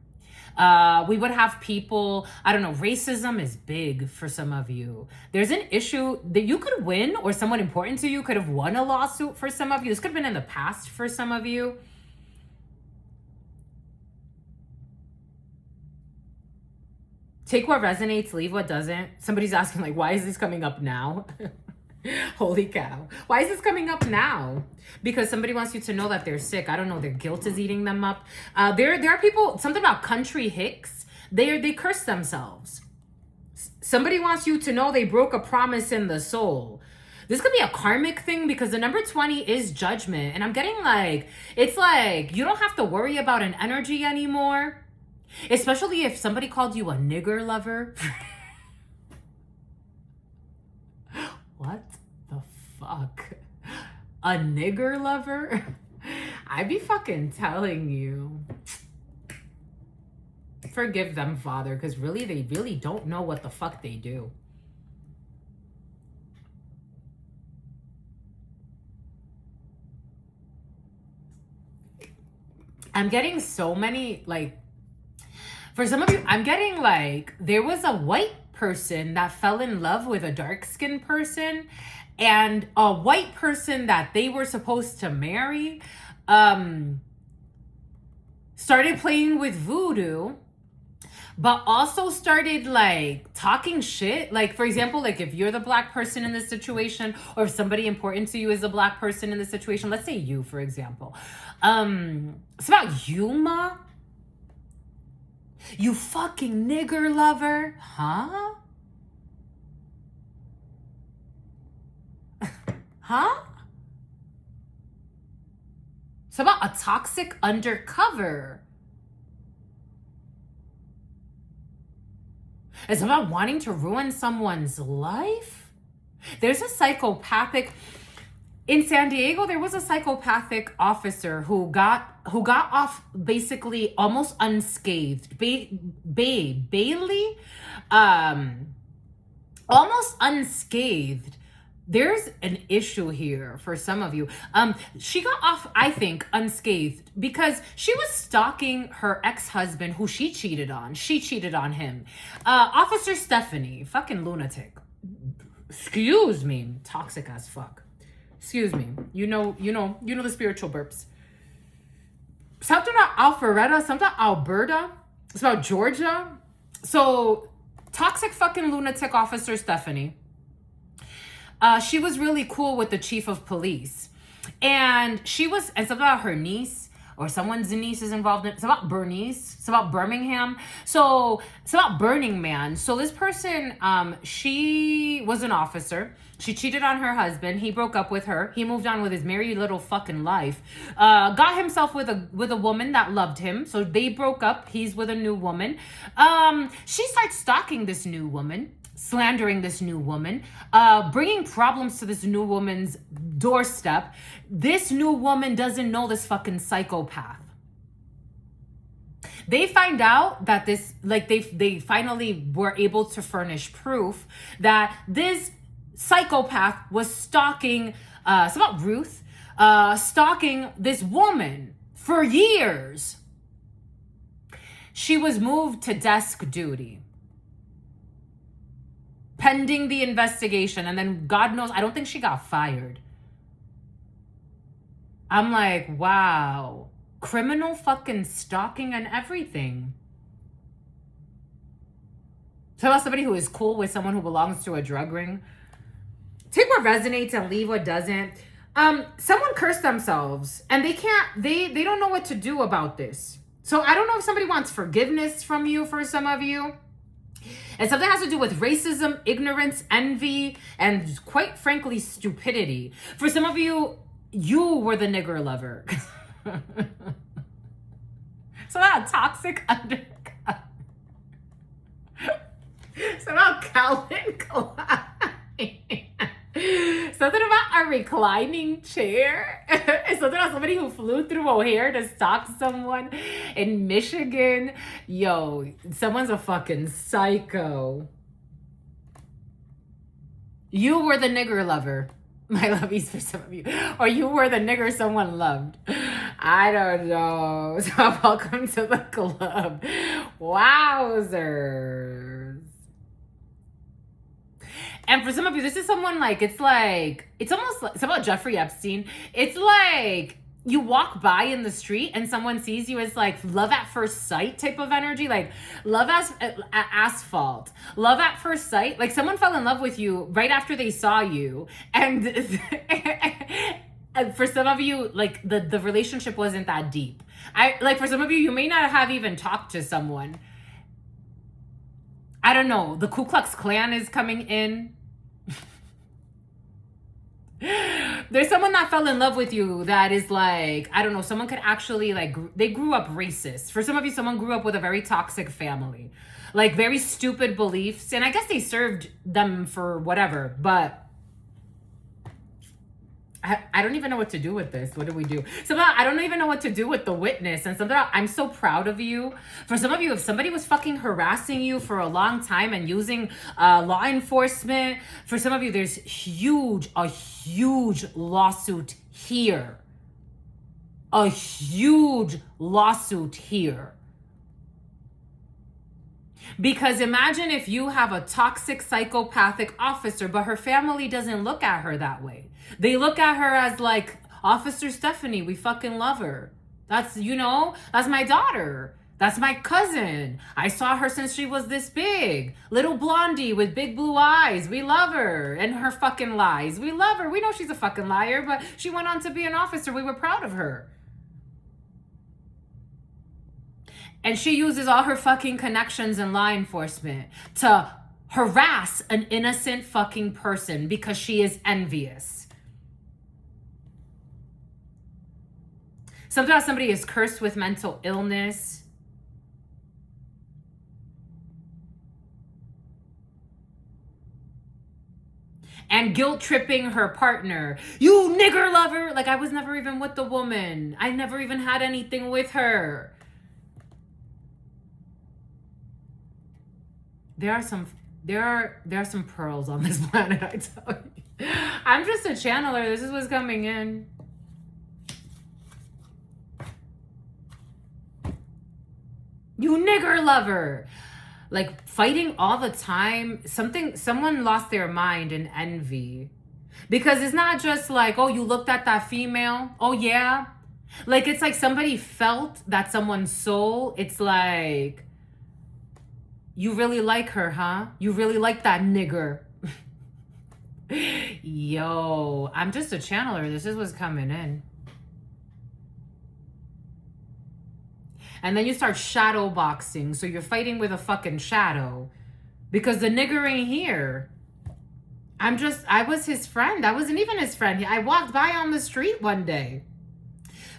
[SPEAKER 1] We would have people, I don't know, racism is big for some of you. There's an issue that you could win, or someone important to you could have won a lawsuit for some of you. This could have been in the past for some of you. Take what resonates, leave what doesn't. Somebody's asking like, why is this coming up now? Holy cow. Why is this coming up now? Because somebody wants you to know that they're sick. I don't know. Their guilt is eating them up. There are people, something about country hicks. They curse themselves. Somebody wants you to know they broke a promise in the soul. This could be a karmic thing because the number 20 is judgment. And I'm getting like, it's like, you don't have to worry about an energy anymore. Especially if somebody called you a nigger lover. What the fuck? A nigger lover? I be fucking telling you. Forgive them, Father, because really, they really don't know what the fuck they do. I'm getting so many, like, for some of you, I'm getting like, there was a white person that fell in love with a dark-skinned person, and a white person that they were supposed to marry started playing with voodoo, but also started like talking shit. Like, for example, like if you're the black person in this situation, or if somebody important to you is a black person in this situation, let's say you, for example, it's about Yuma. You fucking nigger lover, huh? Huh? It's about a toxic undercover. It's about wanting to ruin someone's life. There's a psychopathic in San Diego. There was a psychopathic officer who got off basically almost unscathed. Bailey, almost unscathed. There's an issue here for some of you. She got off, I think, unscathed because she was stalking her ex-husband who she cheated on. She cheated on him. Officer Stephanie, fucking lunatic. Excuse me, toxic as fuck. Excuse me. You know the spiritual burps. Something about Alpharetta, something about Alberta. It's about Georgia. So, toxic fucking lunatic Officer Stephanie. She was really cool with the chief of police. And it's about her niece, or someone's niece is involved in it. It's about Bernice. It's about Birmingham. So it's about Burning Man. So this person, she was an officer. She cheated on her husband. He broke up with her. He moved on with his merry little fucking life. Got himself with a woman that loved him. So they broke up. He's with a new woman. She starts stalking this new woman, slandering this new woman, bringing problems to this new woman's doorstep. This new woman doesn't know this fucking psychopath. They find out that this, like they finally were able to furnish proof that this psychopath was stalking, it's about Ruth, stalking this woman for years. She was moved to desk duty. pending the investigation. And then God knows, I don't think she got fired. I'm like, wow, criminal fucking stalking and everything. Tell us somebody who is cool with someone who belongs to a drug ring. Take what resonates and leave what doesn't. Someone cursed themselves and they don't know what to do about this. So I don't know if somebody wants forgiveness from you for some of you. And something has to do with racism, ignorance, envy, and quite frankly, stupidity. For some of you, you were the nigger lover. So that toxic undercut. So about Calvin Klein. Something about a reclining chair. Something about somebody who flew through O'Hare to stalk someone in Michigan. Yo, someone's a fucking psycho. You were the nigger lover. My lovies for some of you. Or you were the nigger someone loved. I don't know. So welcome to the club. Wowzers. And for some of you, this is someone like, it's almost like, it's about Jeffrey Epstein. It's like you walk by in the street and someone sees you as like love at first sight type of energy, like love as asphalt, love at first sight. Like someone fell in love with you right after they saw you. And, and for some of you, like the relationship wasn't that deep. Like for some of you, you may not have even talked to someone. I don't know. The Ku Klux Klan is coming in. There's someone that fell in love with you that is like, I don't know, someone could actually like, they grew up racist. For some of you, someone grew up with a very toxic family, like very stupid beliefs. And I guess they served them for whatever, but I don't even know what to do with this. What do we do? Somehow, I don't even know what to do with the witness. And something, I'm so proud of you. For some of you, if somebody was fucking harassing you for a long time and using law enforcement, for some of you, there's a huge lawsuit here. A huge lawsuit here. Because imagine if you have a toxic psychopathic officer, but her family doesn't look at her that way. They look at her as like, Officer Stephanie, we fucking love her. That's, that's my daughter. That's my cousin. I saw her since she was this big. Little blondie with big blue eyes. We love her. And her fucking lies. We love her. We know she's a fucking liar, but she went on to be an officer. We were proud of her. And she uses all her fucking connections in law enforcement to harass an innocent fucking person because she is envious. Sometimes somebody is cursed with mental illness. And guilt tripping her partner. You nigger lover. Like I was never even with the woman. I never even had anything with her. There are some pearls on this planet, I tell you. I'm just a channeler. This is what's coming in. You nigger lover. Like fighting all the time. Someone lost their mind in envy. Because it's not just like, oh, you looked at that female. Oh, yeah. Like it's like somebody felt that someone's soul. It's like, you really like her, huh? You really like that nigger. Yo, I'm just a channeler. This is what's coming in. And then you start shadow boxing. So you're fighting with a fucking shadow. Because the nigger ain't here. I was his friend. I wasn't even his friend. I walked by on the street one day.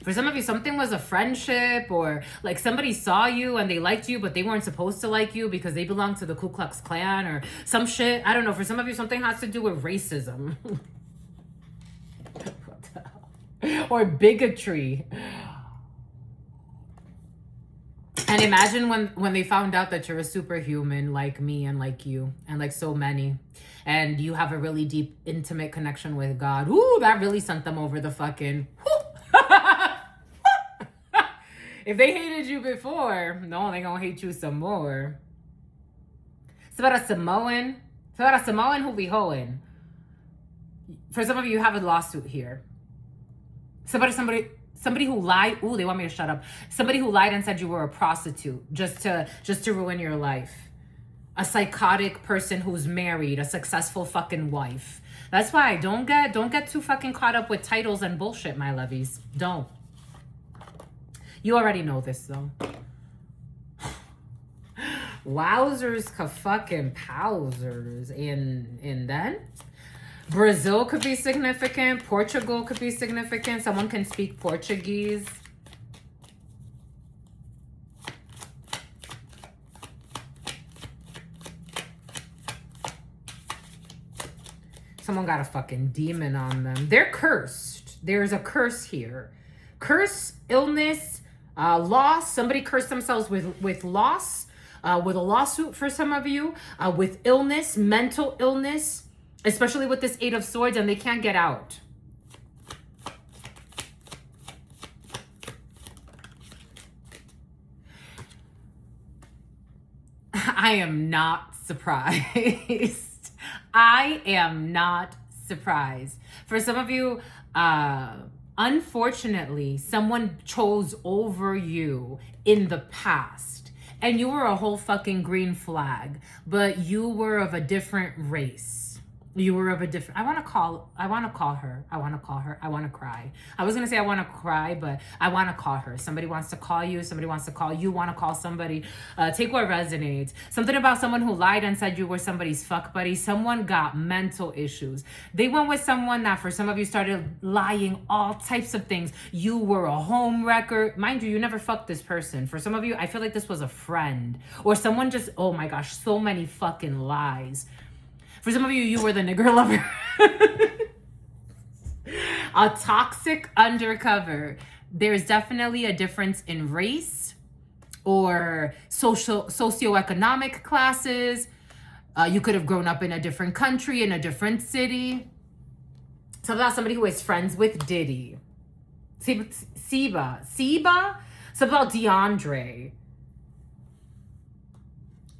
[SPEAKER 1] For some of you, something was a friendship or like somebody saw you and they liked you, but they weren't supposed to like you because they belong to the Ku Klux Klan or some shit. I don't know. For some of you, something has to do with racism. What the hell? Or bigotry. And imagine when they found out that you're a superhuman like me and like you and like so many. And you have a really deep, intimate connection with God. Ooh, that really sent them over the fucking... If they hated you before, no, they gonna hate you some more. It's about a Samoan. So that's Samoan who be hoeing. For some of you have a lawsuit here. Somebody who lied. Ooh, they want me to shut up. Somebody who lied and said you were a prostitute just to ruin your life. A psychotic person who's married, a successful fucking wife. That's why don't get too fucking caught up with titles and bullshit, my lovies. Don't. You already know this though. Wowzers ka fucking powzers. And then Brazil could be significant. Portugal could be significant. Someone can speak Portuguese. Someone got a fucking demon on them. They're cursed. There's a curse here. Curse, illness, loss. Somebody cursed themselves with loss, with a lawsuit for some of you, with illness, mental illness, especially with this Eight of Swords, and they can't get out. I am not surprised. I am not surprised. For some of you, unfortunately, someone chose over you in the past. And you were a whole fucking green flag. But you were of a different race. You were of a different... I want to call her. I want to cry. I was going to say I want to cry, but I want to call her. Somebody wants to call you. Somebody wants to call you. Want to call somebody. Take what resonates. Something about someone who lied and said you were somebody's fuck buddy. Someone got mental issues. They went with someone that for some of you started lying all types of things. You were a home wrecker. Mind you, you never fucked this person. For some of you, I feel like this was a friend. Or someone just... Oh my gosh, so many fucking lies. For some of you, you were the nigger lover. A toxic undercover. There's definitely a difference in race or socioeconomic classes. You could have grown up in a different country, in a different city. So about somebody who is friends with Diddy. Seba. So about DeAndre.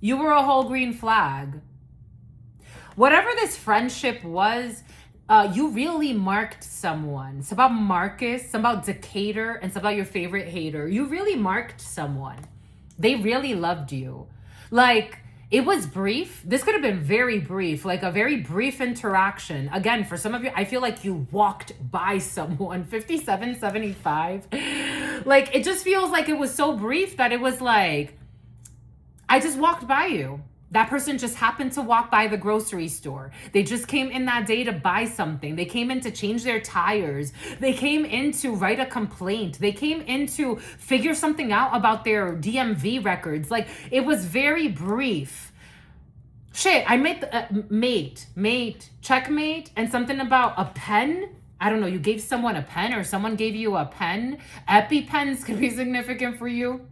[SPEAKER 1] You were a whole green flag. Whatever this friendship was, you really marked someone. It's about Marcus, it's about Decatur, and it's about your favorite hater. You really marked someone. They really loved you. Like, it was brief. This could have been very brief, like a very brief interaction. Again, for some of you, I feel like you walked by someone. 5775. Like, it just feels like it was so brief that it was like, I just walked by you. That person just happened to walk by the grocery store. They just came in that day to buy something. They came in to change their tires. They came in to write a complaint. They came in to figure something out about their DMV records. Like, it was very brief. Shit, I made mate, checkmate, and something about a pen. I don't know, you gave someone a pen or someone gave you a pen. EpiPens could be significant for you.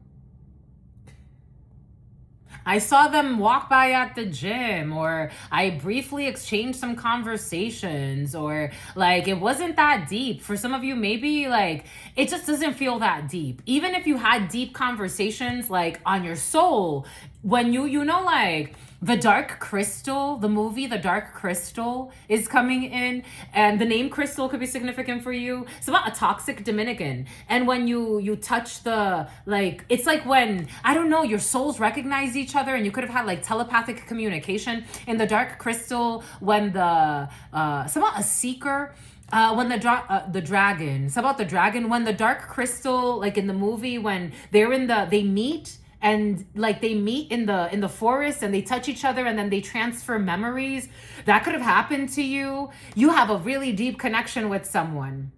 [SPEAKER 1] I saw them walk by at the gym, or I briefly exchanged some conversations, or like it wasn't that deep. For some of you, maybe like it just doesn't feel that deep. Even if you had deep conversations like on your soul, when you know, like The Dark Crystal, the movie The Dark Crystal is coming in, and the name Crystal could be significant for you. It's about a toxic Dominican, and when you touch the, like, it's like when, I don't know, your souls recognize each other, and you could have had like telepathic communication. In The Dark Crystal, when the it's about a seeker. When the dragon, it's about the dragon. When the Dark Crystal, like in the movie, when they meet. And like they meet in the forest and they touch each other and then they transfer memories. That could have happened to you. You have a really deep connection with someone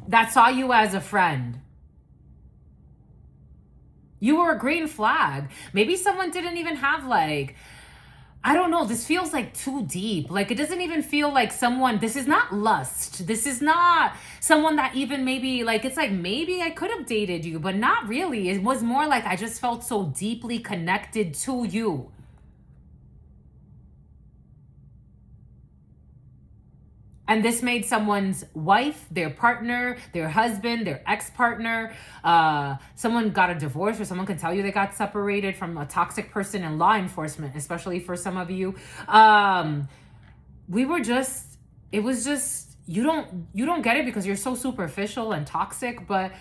[SPEAKER 1] that saw you as a friend. You were a green flag. Maybe someone didn't even have like, I don't know, this feels like too deep. Like it doesn't even feel like someone, this is not lust. This is not someone that even maybe like, it's like maybe I could have dated you, but not really. It was more like I just felt so deeply connected to you. And this made someone's wife, their partner, their husband, their ex-partner, someone got a divorce, or someone can tell you they got separated from a toxic person in law enforcement, especially for some of you. It was just, you don't get it because you're so superficial and toxic, but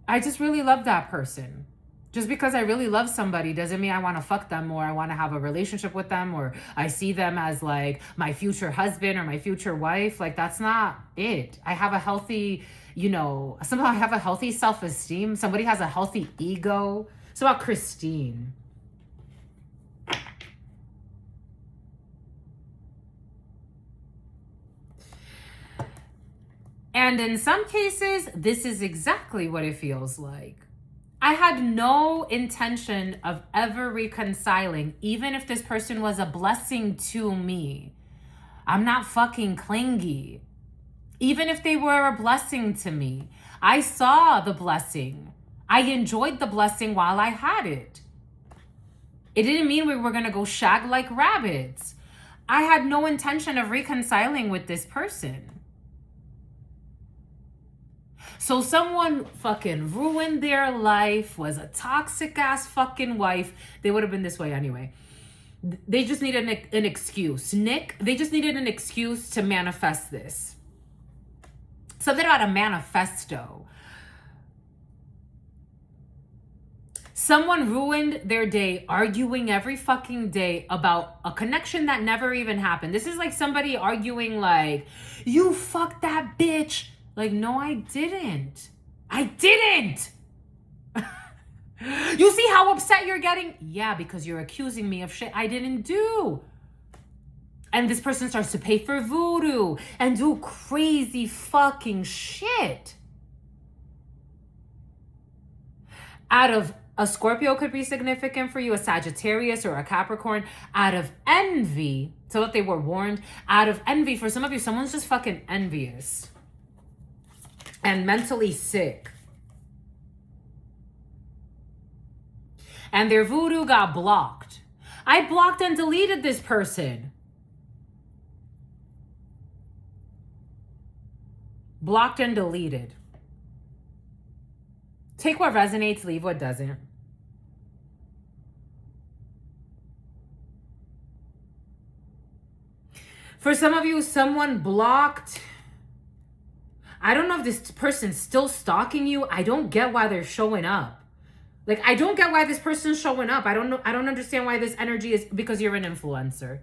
[SPEAKER 1] I just really love that person. Just because I really love somebody doesn't mean I want to fuck them or I want to have a relationship with them or I see them as like my future husband or my future wife. Like, that's not it. I have a healthy, somehow I have a healthy self-esteem. Somebody has a healthy ego. It's about Christine. And in some cases, this is exactly what it feels like. I had no intention of ever reconciling, even if this person was a blessing to me. I'm not fucking clingy. Even if they were a blessing to me, I saw the blessing. I enjoyed the blessing while I had it. It didn't mean we were going to go shag like rabbits. I had no intention of reconciling with this person. So someone fucking ruined their life, was a toxic ass fucking wife. They would have been this way anyway. They just needed an excuse. They just needed an excuse to manifest this. Something about a manifesto. Someone ruined their day arguing every fucking day about a connection that never even happened. This is like somebody arguing like, you fucked that bitch. Like, no, I didn't. I didn't. You see how upset you're getting? Yeah, because you're accusing me of shit I didn't do. And this person starts to pay for voodoo and do crazy fucking shit. Out of a Scorpio could be significant for you, a Sagittarius or a Capricorn, out of envy, so that they were warned, out of envy, for some of you, someone's just fucking envious and mentally sick. And their voodoo got blocked. I blocked and deleted this person. Blocked and deleted. Take what resonates, leave what doesn't. For some of you, someone blocked. I don't know if this person's still stalking you. I don't get why they're showing up. Like, I don't get why this person's showing up. I don't know. I don't understand why this energy is, because you're an influencer.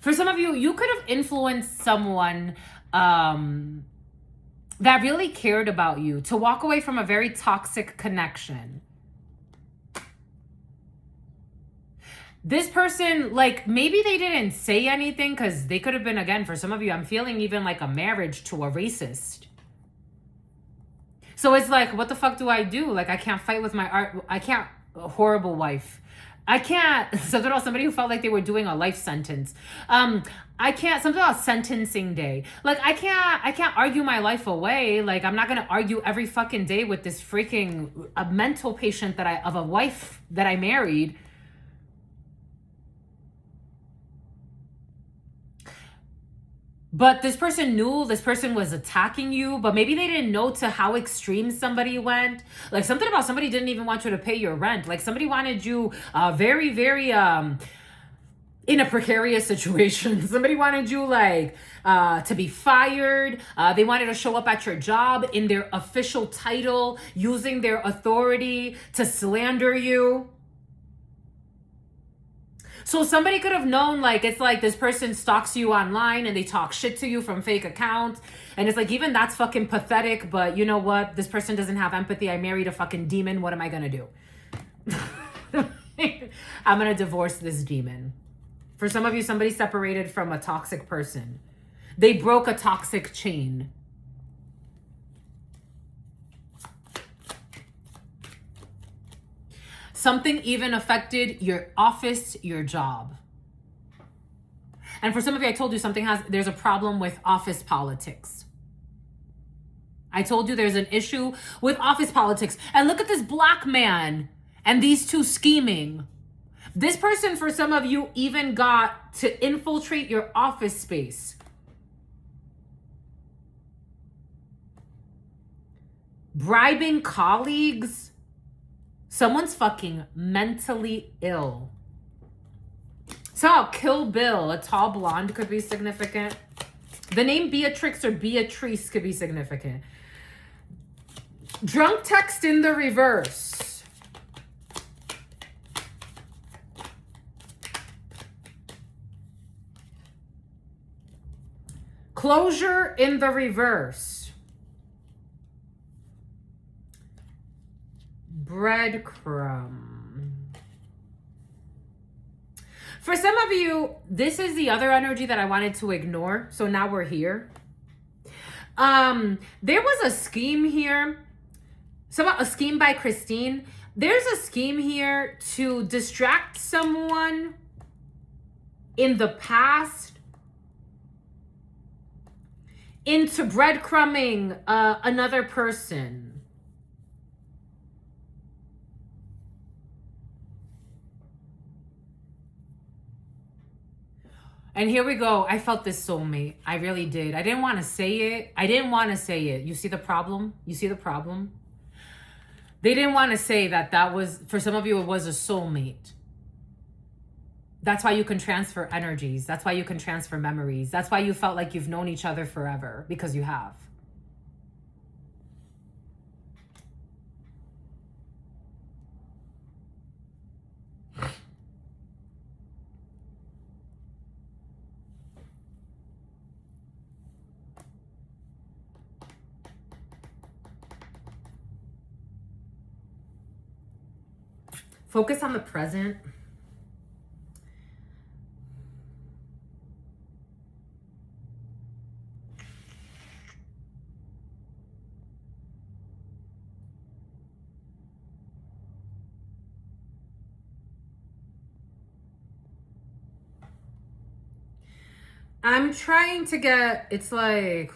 [SPEAKER 1] For some of you, you could have influenced someone that really cared about you to walk away from a very toxic connection. This person, like, maybe they didn't say anything because they could have been, again, for some of you, I'm feeling even like a marriage to a racist. So it's like, what the fuck do I do? Like, I can't fight with my art. I can't, a horrible wife. I can't, something about somebody who felt like they were doing a life sentence. I can't, something about sentencing day. Like, I can't argue my life away. Like, I'm not going to argue every fucking day with this freaking a mental patient of a wife that I married. But this person knew this person was attacking you, but maybe they didn't know to how extreme somebody went. Like, something about somebody didn't even want you to pay your rent. Like, somebody wanted you very, very in a precarious situation. Somebody wanted you like to be fired. They wanted to show up at your job in their official title, using their authority to slander you. So somebody could have known, like, it's like this person stalks you online and they talk shit to you from fake accounts. And it's like, even that's fucking pathetic. But you know what? This person doesn't have empathy. I married a fucking demon. What am I going to do? I'm going to divorce this demon. For some of you, somebody separated from a toxic person. They broke a toxic chain. Something even affected your office, your job. And for some of you, I told you there's a problem with office politics. I told you there's an issue with office politics. And look at this black man and these two scheming. This person, for some of you, even got to infiltrate your office space. Bribing colleagues. Someone's fucking mentally ill. So Kill Bill, a tall blonde, could be significant. The name Beatrix or Beatrice could be significant. Drunk text in the reverse. Closure in the reverse. Breadcrumb. For some of you, this is the other energy that I wanted to ignore. So now we're here. There was a scheme here. A scheme by Christine. There's a scheme here to distract someone in the past into breadcrumbing another person. And here we go. I felt this soulmate. I really did. I didn't want to say it. You see the problem? They didn't want to say that was, for some of you, it was a soulmate. That's why you can transfer energies. That's why you can transfer memories. That's why you felt like you've known each other forever, because you have. Focus on the present. I'm trying to get, it's like...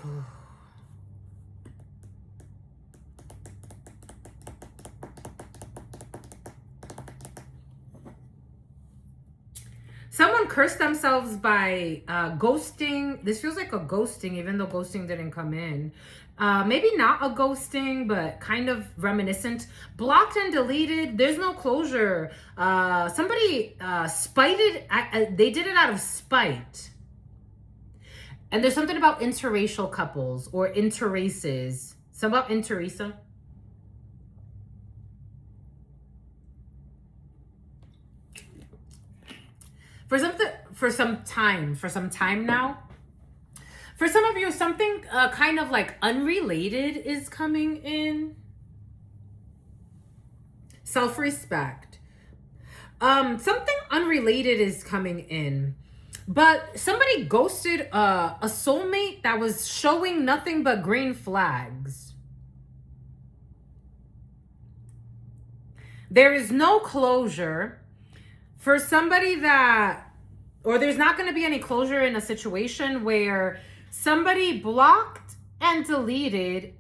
[SPEAKER 1] Someone cursed themselves by ghosting. This feels like a ghosting, even though ghosting didn't come in. Maybe not a ghosting, but kind of reminiscent. Blocked and deleted. There's no closure. Somebody spited. They did it out of spite. And there's something about interracial couples or interraces. Something about interracial. For some time now. For some of you, something kind of like unrelated is coming in. Self-respect. Something unrelated is coming in. But somebody ghosted a soulmate that was showing nothing but green flags. There is no closure. For somebody that, or there's not going to be any closure in a situation where somebody blocked and deleted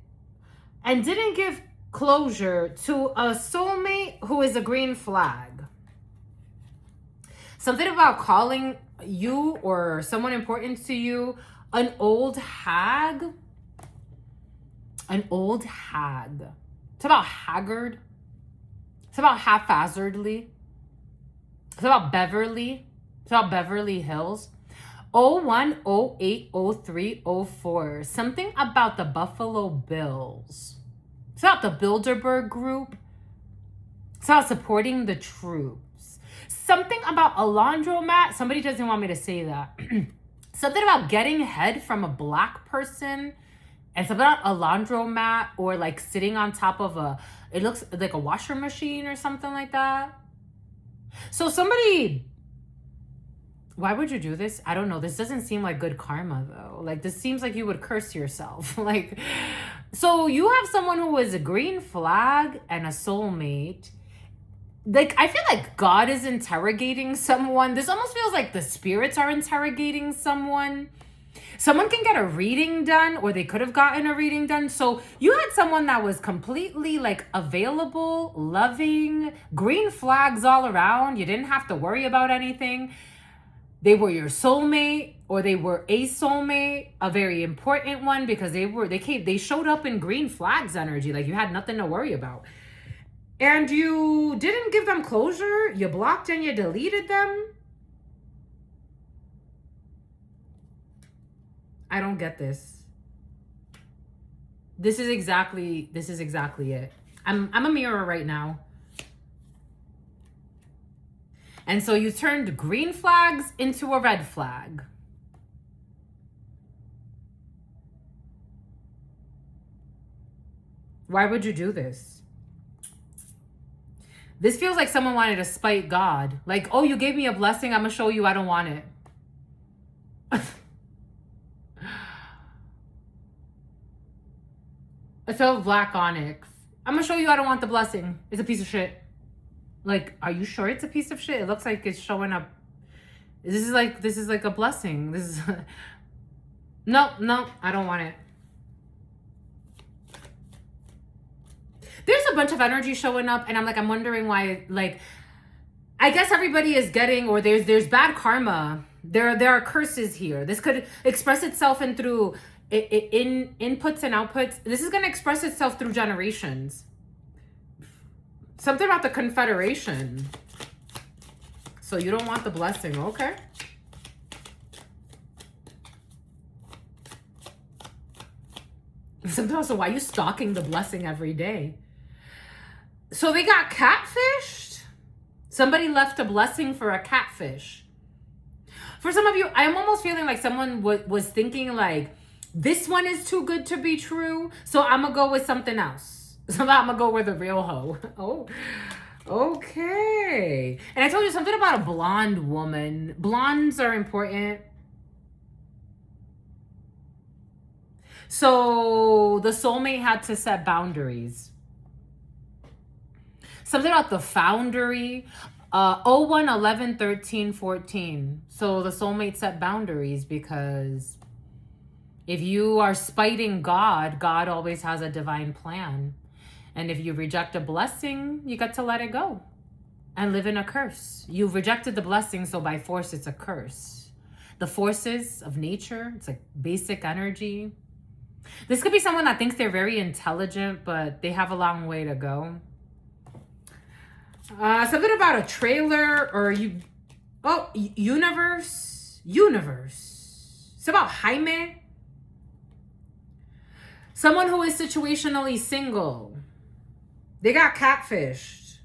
[SPEAKER 1] and didn't give closure to a soulmate who is a green flag. Something about calling you or someone important to you an old hag. An old hag. It's about haggard. It's about haphazardly. It's about Beverly. It's about Beverly Hills. 01, 08, 03, 04. Something about the Buffalo Bills. It's about the Bilderberg Group. It's about supporting the troops. Something about a laundromat. Somebody doesn't want me to say that. Something about getting head from a black person. And something about a laundromat or like sitting on top of it looks like a washer machine or something like that. So somebody, why would you do this? I don't know. This doesn't seem like good karma though. Like this seems like you would curse yourself. Like, so you have someone who is a green flag and a soulmate. Like, I feel like God is interrogating someone. This almost feels like the spirits are interrogating someone. Someone can get a reading done, or they could have gotten a reading done. So you had someone that was completely like available, loving, green flags all around. You didn't have to worry about anything. They were your soulmate, or they were a soulmate, a very important one, because they showed up in green flags energy. Like you had nothing to worry about. And you didn't give them closure. You blocked and you deleted them. I don't get this. This is exactly it. I'm a mirror right now. And so you turned green flags into a red flag. Why would you do this? This feels like someone wanted to spite God. Like, oh, you gave me a blessing. I'm going to show you I don't want it. A felt black onyx. I'm going to show you I don't want the blessing. It's a piece of shit. Like, are you sure it's a piece of shit? It looks like it's showing up. This is like a blessing. This is no, I don't want it. There's a bunch of energy showing up, and I'm wondering why. Like, I guess everybody is getting, or there's bad karma. There are curses here. This could express itself through inputs and outputs. This is going to express itself through generations. Something about the Confederation. So you don't want the blessing. Okay. Sometimes, so why are you stalking the blessing every day? So they got catfished? Somebody left a blessing for a catfish. For some of you, I'm almost feeling like someone was thinking like, this one is too good to be true, so I'm going to go with something else. So I'm going to go with a real hoe. Oh, okay. And I told you something about a blonde woman. Blondes are important. So the soulmate had to set boundaries. Something about the foundry. 01, 11, 13, 14. So the soulmate set boundaries, because if you are spiting God, God always has a divine plan. And if you reject a blessing, you got to let it go and live in a curse. You've rejected the blessing, so by force, it's a curse. The forces of nature, it's like basic energy. This could be someone that thinks they're very intelligent, but they have a long way to go. Something about a trailer, or universe. It's about Jaime. Someone who is situationally single. They got catfished.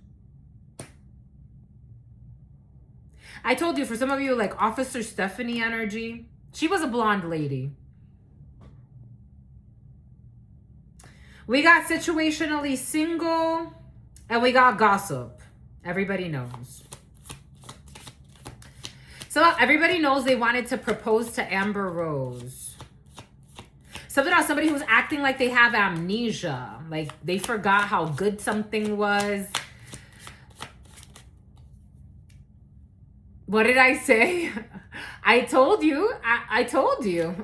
[SPEAKER 1] I told you, for some of you, like Officer Stephanie energy. She was a blonde lady. We got situationally single, and we got gossip. Everybody knows. So everybody knows they wanted to propose to Amber Rose. Something about somebody who's acting like they have amnesia. Like they forgot how good something was. What did I say? I told you. I told you.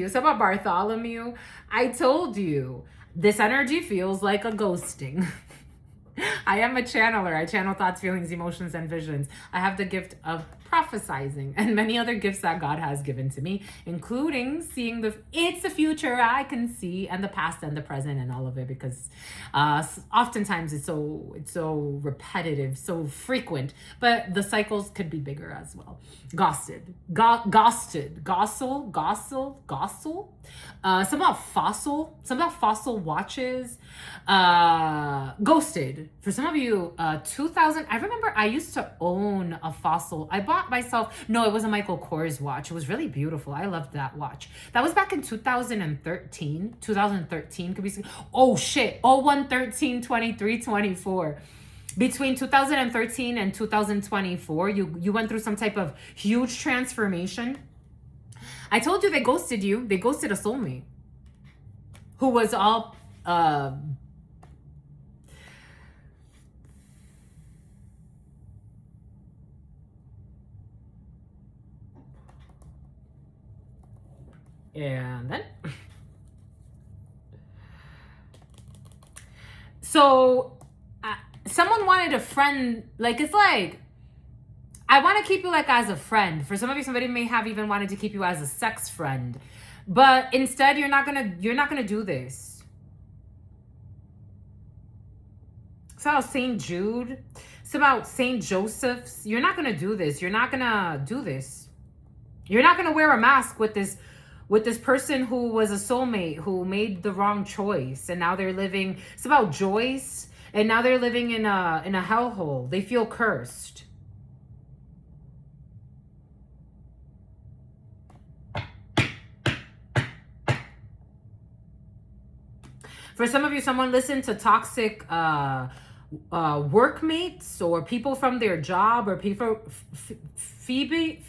[SPEAKER 1] Something about Bartholomew. I told you. This energy feels like a ghosting. I am a channeler. I channel thoughts, feelings, emotions, and visions. I have the gift of prophesizing and many other gifts that God has given to me, including seeing the future I can see, and the past and the present and all of it, because oftentimes it's so repetitive, so frequent, but the cycles could be bigger as well. Ghosted. Some about fossil watches. Ghosted. For some of you, 2000, I remember I used to own a fossil. I bought myself, no, it was a Michael Kors watch. It was really beautiful. I loved that watch. That was back in 2013. 2013 could be, oh shit, 01, 13, 23, 24. Between 2013 and 2024, you went through some type of huge transformation. I told you they ghosted you. They ghosted a soulmate who was all And then... So, someone wanted a friend, like, it's like, I want to keep you like as a friend. For some of you, somebody may have even wanted to keep you as a sex friend. But instead, you're not gonna do this. It's about St. Jude. It's about St. Joseph's. You're not gonna do this. You're not gonna do this. You're not gonna wear a mask with this person who was a soulmate, who made the wrong choice, and now they're living. It's about Joyce, and now they're living in a hellhole. They feel cursed. For some of you, someone listened to toxic workmates or people from their job, or people, Peabody.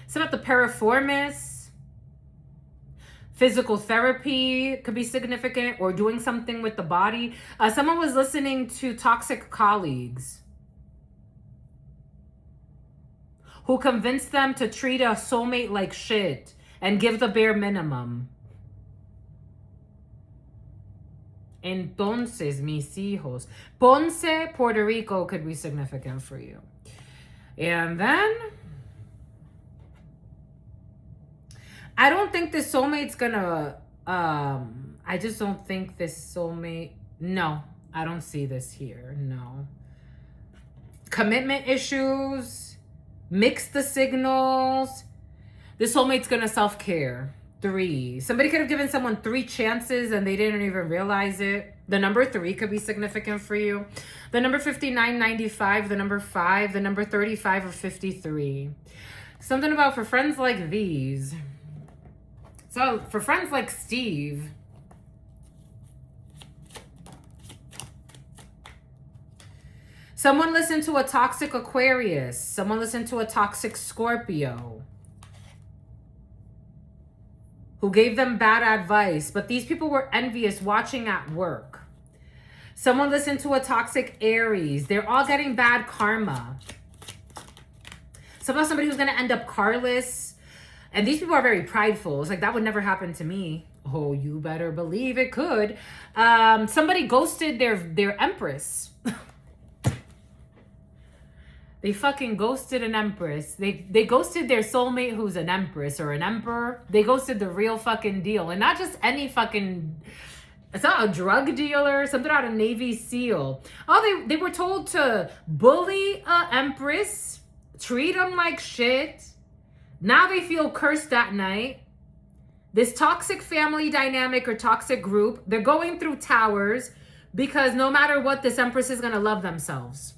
[SPEAKER 1] It's about the piriformis. Physical therapy could be significant, or doing something with the body. Someone was listening to toxic colleagues who convinced them to treat a soulmate like shit and give the bare minimum. Entonces, mis hijos. Ponce, Puerto Rico could be significant for you. And then, I don't think this soulmate's gonna, I just don't think this soulmate, no, I don't see this here, no. Commitment issues, mix the signals. This soulmate's gonna self-care. 3. Somebody could have given someone 3 chances and they didn't even realize it. The number 3 could be significant for you. The number 59, 95, the number 5, the number 35, or 53. Something about for friends like these. So for friends like Steve, someone listened to a toxic Aquarius. Someone listened to a toxic Scorpio who gave them bad advice, but these people were envious watching at work. Someone listened to a toxic Aries. They're all getting bad karma. Somebody who's gonna end up carless. And these people are very prideful. It's like, that would never happen to me. Oh, you better believe it could. Somebody ghosted their empress. They fucking ghosted an empress. They ghosted their soulmate who's an empress or an emperor. They ghosted the real fucking deal. And not just any fucking... It's not a drug dealer, something out of Navy SEAL. Oh, they were told to bully a empress, treat them like shit. Now they feel cursed that night. This toxic family dynamic or toxic group, they're going through towers because no matter what, this empress is going to love themselves.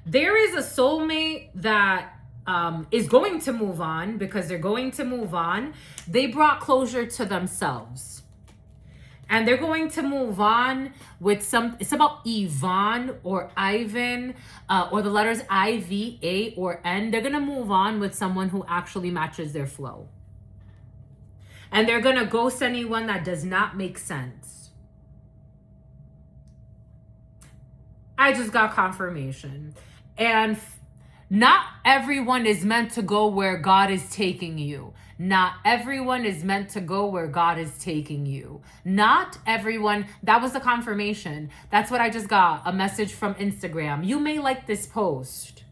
[SPEAKER 1] There is a soulmate that is going to move on because they're going to move on. They brought closure to themselves. And they're going to move on with it's about Yvonne or Ivan, or the letters I, V, A, or N. They're going to move on with someone who actually matches their flow. And they're going to ghost anyone that does not make sense. I just got confirmation. And not everyone is meant to go where God is taking you. Not everyone is meant to go where God is taking you. Not everyone. That was the confirmation. That's what I just got. A message from Instagram. You may like this post.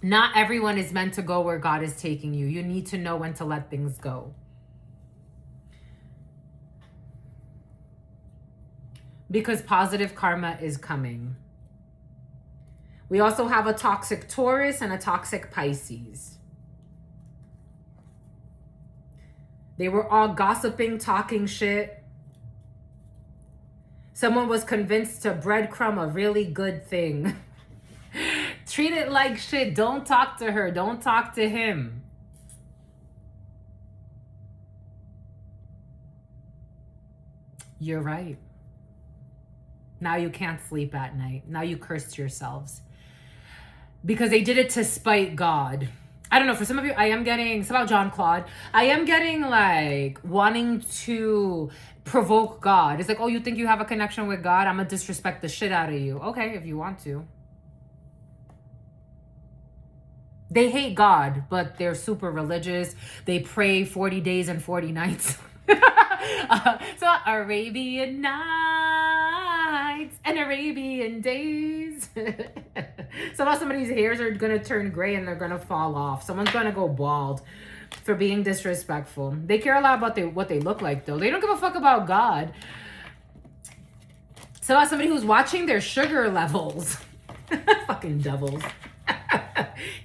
[SPEAKER 1] Not everyone is meant to go where God is taking you. You need to know when to let things go. Because positive karma is coming. We also have a toxic Taurus and a toxic Pisces. They were all gossiping, talking shit. Someone was convinced to breadcrumb a really good thing. Treat it like shit. Don't talk to her. Don't talk to him. You're right. Now you can't sleep at night. Now you cursed yourselves. Because they did it to spite God. I don't know, for some of you, I am getting, it's about John Claude. I am getting like wanting to provoke God. It's like, oh, you think you have a connection with God? I'm gonna disrespect the shit out of you. Okay, if you want to. They hate God, but they're super religious. They pray 40 days and 40 nights. So Arabian nights and Arabian days. Somehow somebody's hairs are gonna turn gray and they're gonna fall off. Someone's gonna go bald for being disrespectful. They care a lot about what they look like, though. They don't give a fuck about God. Somehow somebody who's watching their sugar levels. Fucking devils.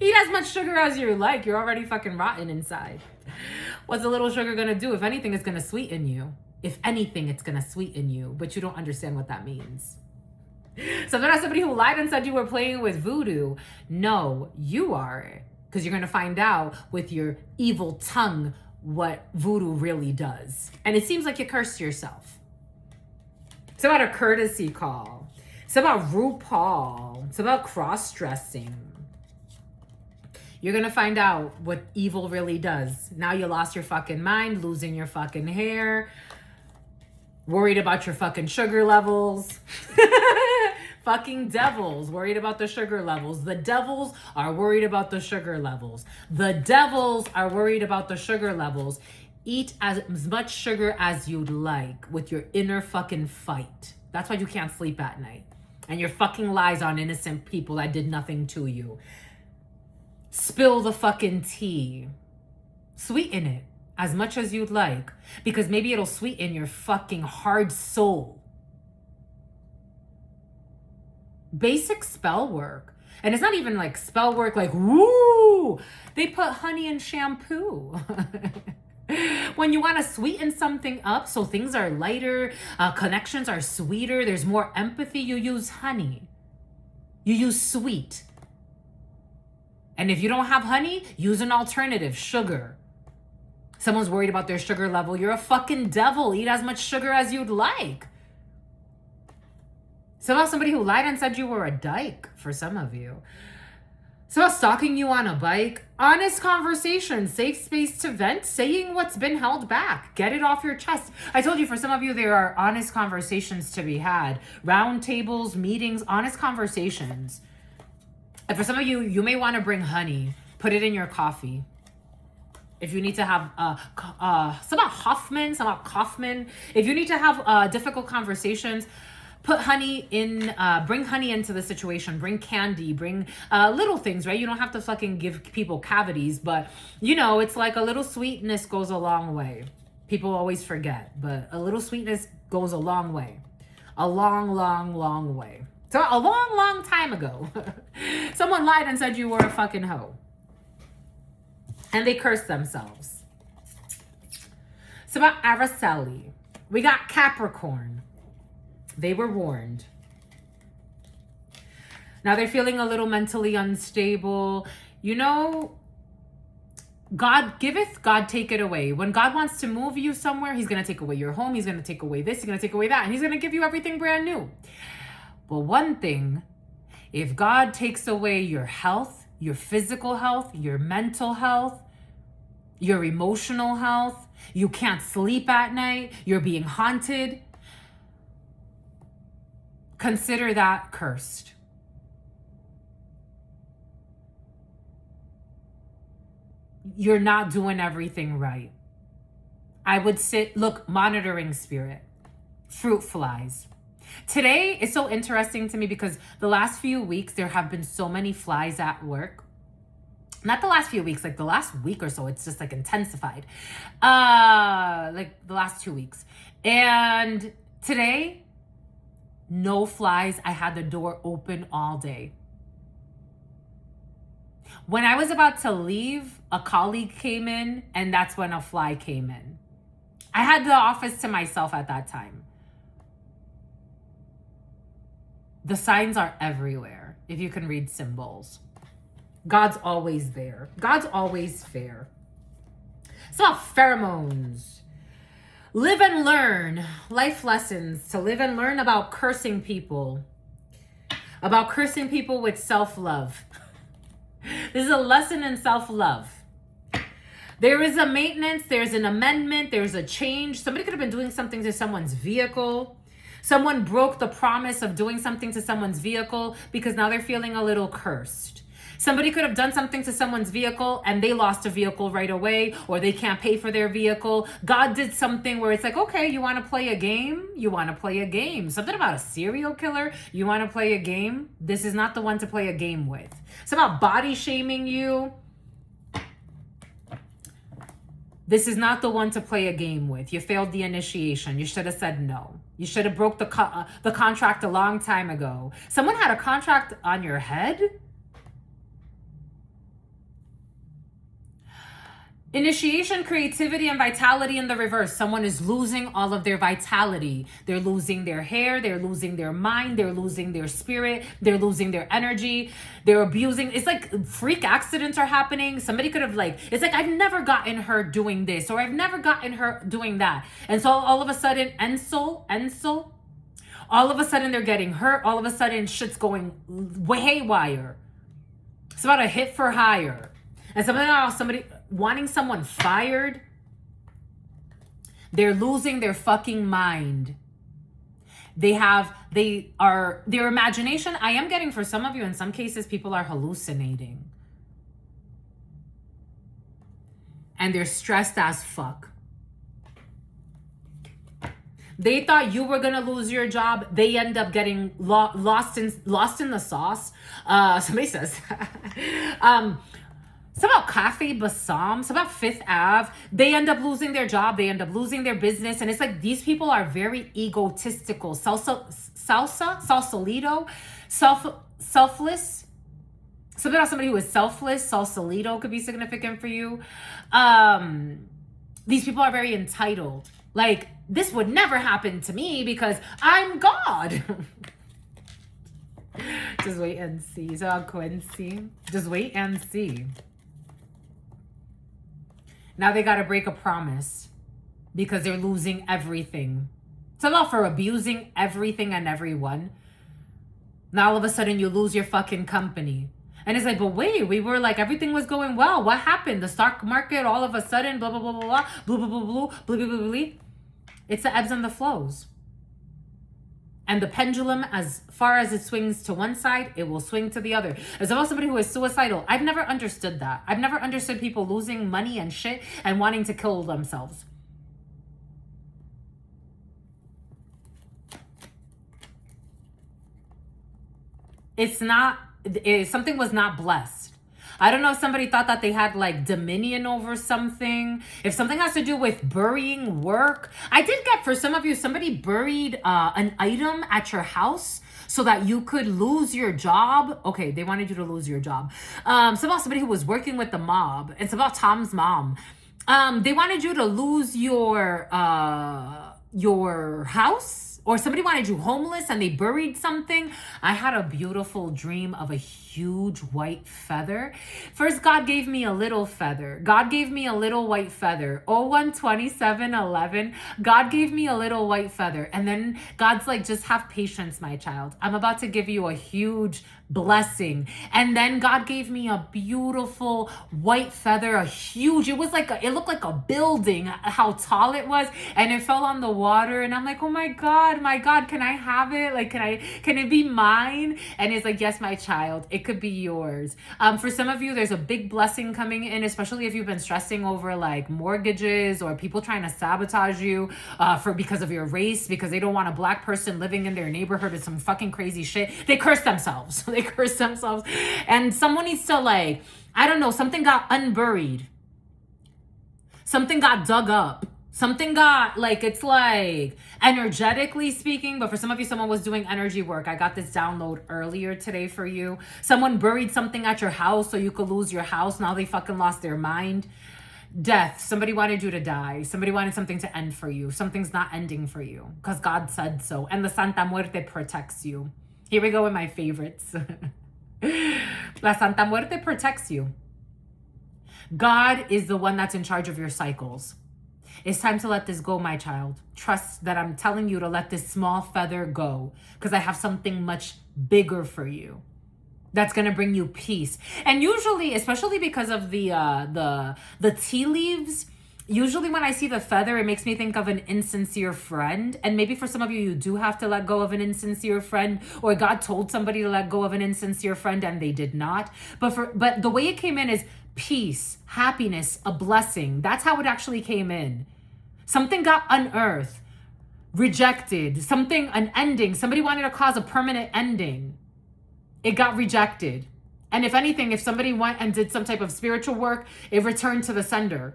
[SPEAKER 1] Eat as much sugar as you like. You're already fucking rotten inside. What's a little sugar gonna do? If anything, it's gonna sweeten you. If anything, it's gonna sweeten you, but you don't understand what that means. So they're not somebody who lied and said you were playing with voodoo. No, you are. Because you're gonna find out with your evil tongue what voodoo really does. And it seems like you cursed yourself. It's about a courtesy call. It's about RuPaul. It's about cross-dressing. You're gonna find out what evil really does. Now you lost your fucking mind, losing your fucking hair, worried about your fucking sugar levels. Fucking devils, worried about the sugar levels. The devils are worried about the sugar levels. The devils are worried about the sugar levels. Eat as much sugar as you'd like with your inner fucking fight. That's why you can't sleep at night. And your fucking lies on innocent people that did nothing to you. Spill the fucking tea. Sweeten it as much as you'd like, because maybe it'll sweeten your fucking hard soul. Basic spell work. And it's not even like spell work like, woo! They put honey in shampoo. When you want to sweeten something up so things are lighter, connections are sweeter, there's more empathy, you use honey. You use sweet. And if you don't have honey, use an alternative, sugar. Someone's worried about their sugar level. You're a fucking devil. Eat as much sugar as you'd like. Somehow somebody who lied and said you were a dyke for some of you. Somehow stalking you on a bike. Honest conversation, safe space to vent, saying what's been held back. Get it off your chest. I told you, for some of you, there are honest conversations to be had. Round tables, meetings, honest conversations. And for some of you, you may want to bring honey. Put it in your coffee. If you need to have some about Kaufman. If you need to have difficult conversations, put honey in, bring honey into the situation. Bring candy, bring little things, right? You don't have to fucking give people cavities, but you know, it's like a little sweetness goes a long way. People always forget, but a little sweetness goes a long way. A long, long, long way. So a long, long time ago, someone lied and said you were a fucking hoe. And they cursed themselves. It's about Araceli. We got Capricorn. They were warned. Now they're feeling a little mentally unstable. You know, God giveth, God take it away. When God wants to move you somewhere, he's going to take away your home. He's going to take away this. He's going to take away that. And he's going to give you everything brand new. But one thing, if God takes away your health, your physical health, your mental health, your emotional health, you can't sleep at night, you're being haunted, consider that cursed. You're not doing everything right. I would say, look, monitoring spirit, fruit flies. Today is so interesting to me because the last few weeks, there have been so many flies at work. Not the last few weeks, like the last week or so, it's just like intensified. Like the last 2 weeks. And today, no flies. I had the door open all day. When I was about to leave, a colleague came in, and that's when a fly came in. I had the office to myself at that time. The signs are everywhere, if you can read symbols. God's always there. God's always fair. It's about pheromones. Live and learn. Life lessons to live and learn about cursing people. About cursing people with self-love. This is a lesson in self-love. There is a maintenance, there's an amendment, there's a change. Somebody could have been doing something to someone's vehicle. Someone broke the promise of doing something to someone's vehicle because now they're feeling a little cursed. Somebody could have done something to someone's vehicle and they lost a vehicle right away, or they can't pay for their vehicle. God did something where it's like, okay, you want to play a game? You want to play a game. Something about a serial killer? You want to play a game? This is not the one to play a game with. It's about body shaming you. This is not the one to play a game with. You failed the initiation. You should have said no. You should have broke the contract a long time ago. Someone had a contract on your head? Initiation, creativity, and vitality in the reverse. Someone is losing all of their vitality. They're losing their hair. They're losing their mind. They're losing their spirit. They're losing their energy. They're abusing. It's like freak accidents are happening. Somebody could have it's like, I've never gotten her doing this, or I've never gotten her doing that. And so all of a sudden, Ensel, all of a sudden they're getting hurt. All of a sudden shit's going haywire. It's about a hit for hire. And somebody wanting someone fired, they're losing their fucking mind. Their imagination. I am getting, for some of you, in some cases, people are hallucinating. And they're stressed as fuck. They thought you were gonna lose your job. They end up getting lost in the sauce. Somebody says, it's about Cafe Bassam. It's about Fifth Ave. They end up losing their job. They end up losing their business. And it's like these people are very egotistical. Sausalito, selfless. Something about somebody who is selfless. Sausalito could be significant for you. These people are very entitled. Like, this would never happen to me because I'm God. Just wait and see. So Quincy, just wait and see. Now they got to break a promise because they're losing everything. It's a lot for abusing everything and everyone. Now all of a sudden you lose your fucking company. And it's like, but wait, we were like, everything was going well. What happened? The stock market all of a sudden, blah, blah, blah, blah, blah, blah, blah, blah, blah, blah, blah, blah, blah. It's the ebbs and the flows. And the pendulum, as far as it swings to one side, it will swing to the other. As about somebody who is suicidal, I've never understood that. I've never understood people losing money and shit and wanting to kill themselves. Something was not blessed. I don't know if somebody thought that they had like dominion over something. If something has to do with burying work. I did get, for some of you, somebody buried an item at your house so that you could lose your job. Okay, they wanted you to lose your job. It's about somebody who was working with the mob. It's about Tom's mom. They wanted you to lose your house. Or somebody wanted you homeless and they buried something. I had a beautiful dream of a huge white feather. First, God gave me a little feather. God gave me a little white feather. 012711. God gave me a little white feather. And then God's like, just have patience, my child. I'm about to give you a huge blessing. And then God gave me a beautiful white feather, it looked like a building, how tall it was, and it fell on the water. And I'm like, oh my God, can I have it? Like, can it be mine? And it's like, yes, my child, it could be yours. For some of you, there's a big blessing coming in, especially if you've been stressing over like mortgages or people trying to sabotage you because of your race, because they don't want a black person living in their neighborhood with some fucking crazy shit. They curse themselves. They curse themselves. And someone needs to like, I don't know, something got unburied. Something got dug up. Something got like, it's like energetically speaking, but for some of you, someone was doing energy work. I got this download earlier today for you. Someone buried something at your house so you could lose your house. Now they fucking lost their mind. Death. Somebody wanted you to die. Somebody wanted something to end for you. Something's not ending for you because God said so. And the Santa Muerte protects you. Here we go with my favorites. La Santa Muerte protects you. God is the one that's in charge of your cycles. It's time to let this go, my child. Trust that I'm telling you to let this small feather go because I have something much bigger for you. that's going to bring you peace. And usually, especially because of the tea leaves, usually when I see the feather, it makes me think of an insincere friend. And maybe for some of you, you do have to let go of an insincere friend, or God told somebody to let go of an insincere friend and they did not. But the way it came in is peace, happiness, a blessing. That's how it actually came in. Something got unearthed, rejected, an ending. Somebody wanted to cause a permanent ending. It got rejected. And if anything, if somebody went and did some type of spiritual work, it returned to the sender.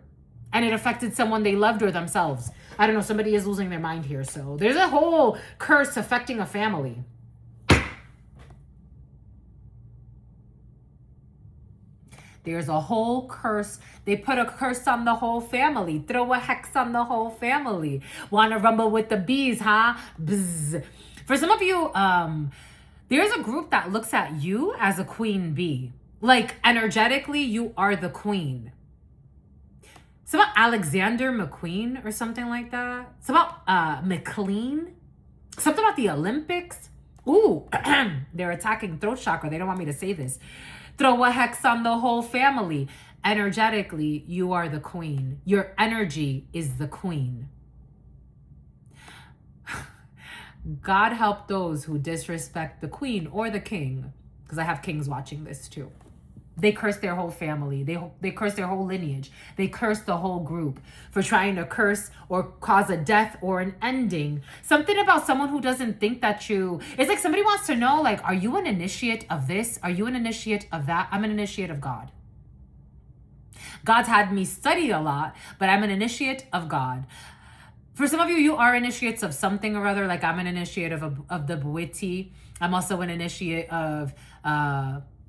[SPEAKER 1] And it affected someone they loved or themselves. I don't know, somebody is losing their mind here. So there's a whole curse affecting a family. There's a whole curse. They put a curse on the whole family. Throw a hex on the whole family. Want to rumble with the bees, huh? Bzz. For some of you, there's a group that looks at you as a queen bee. Like energetically, you are the queen. It's about Alexander McQueen or something like that. It's about McLean. Something about the Olympics. Ooh, they're attacking throat chakra. They don't want me to say this. Throw a hex on the whole family. Energetically, you are the queen. Your energy is the queen. God help those who disrespect the queen or the king, because I have kings watching this too. They curse their whole family. They curse their whole lineage. They curse the whole group for trying to curse or cause a death or an ending. Something about someone who doesn't think that you... It's like somebody wants to know, like, are you an initiate of this? Are you an initiate of that? I'm an initiate of God. God's had me study a lot, but I'm an initiate of God. For some of you, you are initiates of something or other. Like I'm an initiate of the Bwiti. I'm also an initiate of...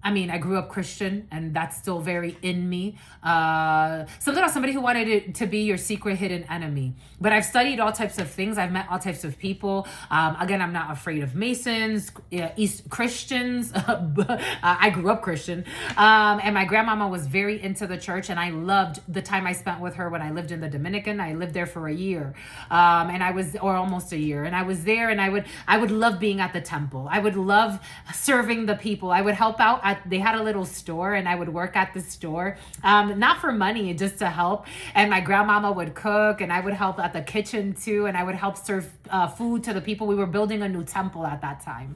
[SPEAKER 1] I grew up Christian, and that's still very in me. Something about somebody who wanted it to be your secret hidden enemy. But I've studied all types of things. I've met all types of people. Again, I'm not afraid of Masons, East Christians. I grew up Christian. And my grandmama was very into the church, and I loved the time I spent with her when I lived in the Dominican. I lived there for a year, or almost a year. And I was there, and I would love being at the temple. I would love serving the people. I would help out they had a little store, and I would work at the store, not for money, just to help. And my grandmama would cook, and I would help at the kitchen too, and I would help serve food to the people. We were building a new temple at that time.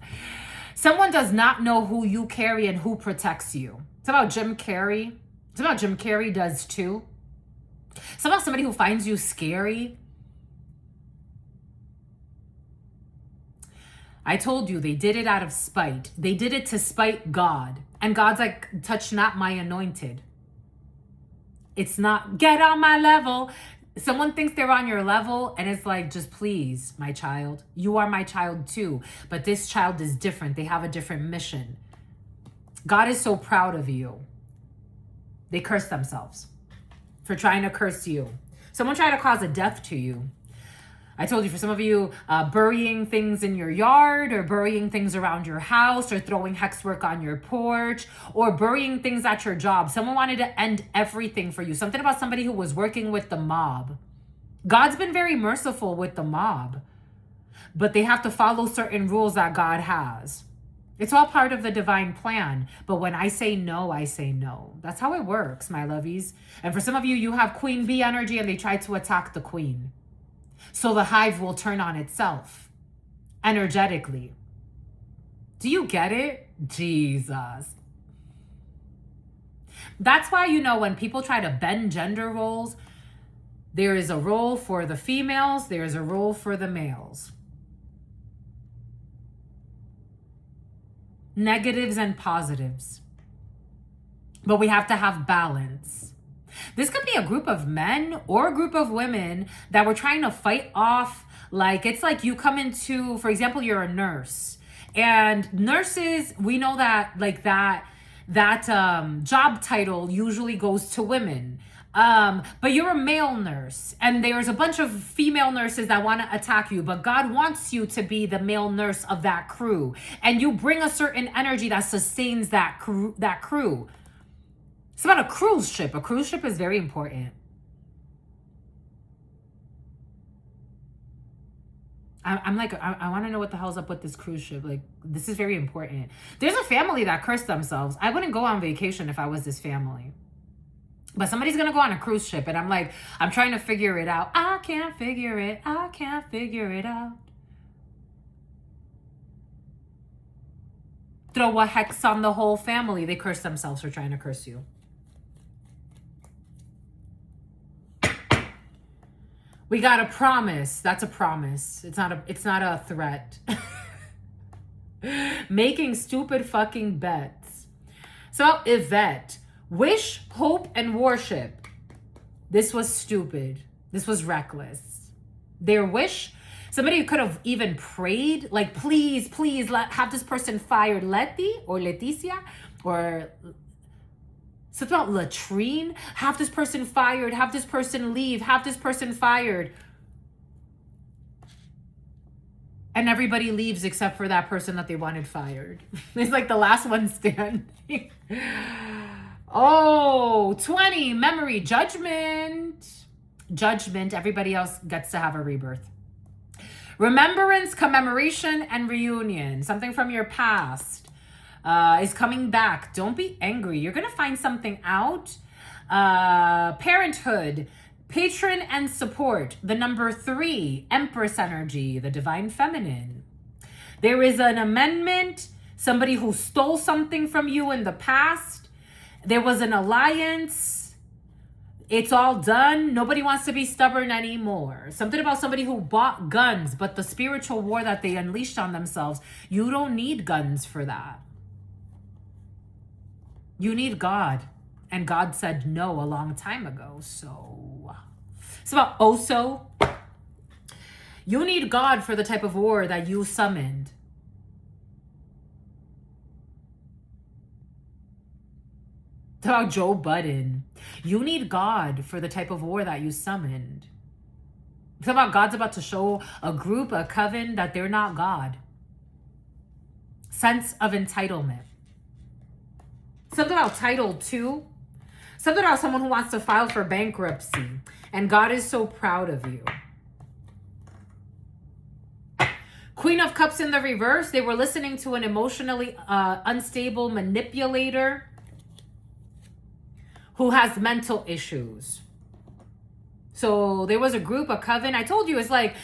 [SPEAKER 1] Someone does not know who you carry and who protects you. It's about Jim Carrey. It's about Jim Carrey does too. It's about somebody who finds you scary. I told you, they did it out of spite. They did it to spite God. And God's like, touch not my anointed. It's not, get on my level. Someone thinks they're on your level, and it's like, just please, my child. You are my child too. But this child is different. They have a different mission. God is so proud of you. They curse themselves for trying to curse you. Someone tried to cause a death to you. I told you, for some of you, burying things in your yard, or burying things around your house, or throwing hex work on your porch, or burying things at your job. Someone wanted to end everything for you. Something about somebody who was working with the mob. God's been very merciful with the mob, but they have to follow certain rules that God has. It's all part of the divine plan. But when I say no, I say no. That's how it works, my lovies. And for some of you, you have queen bee energy, and they try to attack the queen. So the hive will turn on itself energetically. Do you get it? Jesus. That's why, when people try to bend gender roles, there is a role for the females, there is a role for the males. Negatives and positives. But we have to have balance. This could be a group of men or a group of women that were trying to fight off, it's like you come into, for example, you're a nurse. And nurses, we know that that job title usually goes to women. But you're a male nurse, and there's a bunch of female nurses that want to attack you, but God wants you to be the male nurse of that crew. And you bring a certain energy that sustains that crew. It's about a cruise ship. A cruise ship is very important. I'm like, I want to know what the hell's up with this cruise ship. Like, this is very important. There's a family that cursed themselves. I wouldn't go on vacation if I was this family. But somebody's going to go on a cruise ship. And I'm like, I'm trying to figure it out. I can't figure it. I can't figure it out. Throw a hex on the whole family. They curse themselves for trying to curse you. We got a promise. That's a promise. It's not a threat. Making stupid fucking bets. So, Yvette, wish, hope, and worship. This was stupid. This was reckless. Their wish, somebody could have even prayed, like, please, have this person fired, Letty or Leticia, or something about latrine. Have this person fired, have this person leave, have this person fired. And everybody leaves except for that person that they wanted fired. It's like the last one standing. Oh, 20, memory, judgment. Judgment, everybody else gets to have a rebirth. Remembrance, commemoration, and reunion. Something from your past is coming back. Don't be angry. You're going to find something out. Parenthood, patron and support. The number 3, Empress energy, the divine feminine. There is an amendment. Somebody who stole something from you in the past. There was an alliance. It's all done. Nobody wants to be stubborn anymore. Something about somebody who bought guns, but the spiritual war that they unleashed on themselves, you don't need guns for that. You need God. And God said no a long time ago. So it's about Oso. You need God for the type of war that you summoned. It's about Joe Budden. You need God for the type of war that you summoned. It's about God's about to show a group, a coven, that they're not God. Sense of entitlement. Something about Title 2. Something about someone who wants to file for bankruptcy. And God is so proud of you. Queen of Cups in the reverse. They were listening to an emotionally unstable manipulator who has mental issues. So there was a group, a coven. I told you, it's like,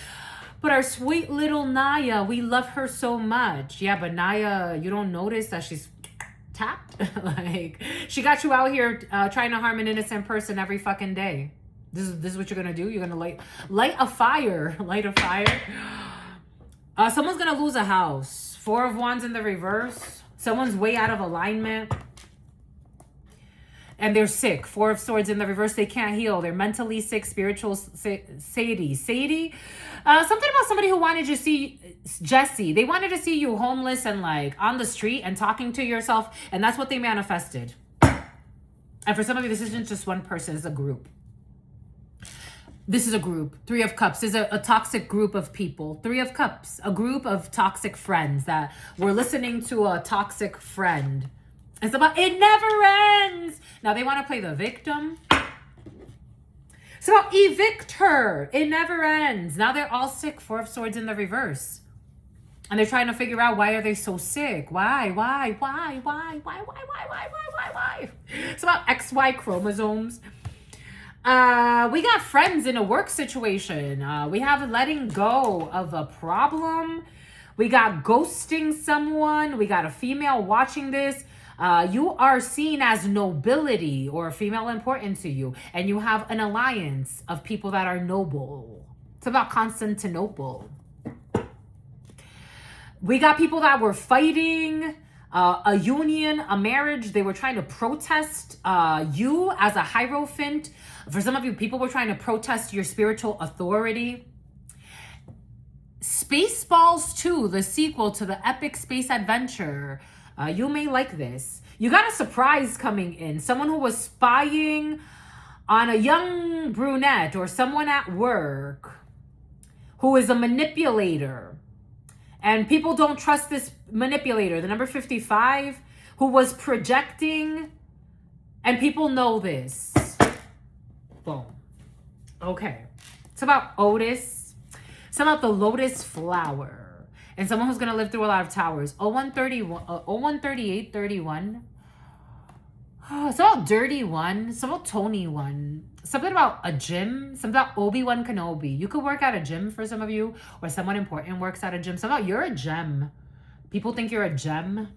[SPEAKER 1] but our sweet little Naya, we love her so much. Yeah, but Naya, you don't notice that she's tapped? Like, she got you out here trying to harm an innocent person every fucking day. This is what you're gonna do? You're gonna light a fire. Light a fire. Someone's gonna lose a house. 4 of Wands in the reverse. Someone's way out of alignment. And they're sick. 4 of Swords in the reverse. They can't heal. They're mentally sick, spiritual Sadie. Something about somebody who wanted to see Jesse. They wanted to see you homeless and like on the street and talking to yourself. And that's what they manifested. And for some of you, this isn't just one person. It's a group. This is a group. 3 of Cups. This is a toxic group of people. 3 of Cups. A group of toxic friends that were listening to a toxic friend. It's about, it never ends. Now they want to play the victim. It's about evict her. It never ends. Now they're all sick. 4 of Swords in the reverse. And they're trying to figure out, why are they so sick? Why? It's about XY chromosomes. We got friends in a work situation. We have letting go of a problem. We got ghosting someone. We got a female watching this. You are seen as nobility or female important to you. And you have an alliance of people that are noble. It's about Constantinople. We got people that were fighting a union, a marriage. They were trying to protest you as a Hierophant. For some of you, people were trying to protest your spiritual authority. Spaceballs 2, the sequel to the epic space adventure. You may like this. You got a surprise coming in. Someone who was spying on a young brunette or someone at work who is a manipulator. And people don't trust this manipulator. The number 55 who was projecting. And people know this. Boom. Okay. It's about Otis. Some about the lotus flower. And someone who's going to live through a lot of towers. 013831. Oh, it's about Dirty One. It's about Tony One. Something about a gym. Something about Obi-Wan Kenobi. You could work at a gym for some of you. Or someone important works at a gym. Something about you're a gem. People think you're a gem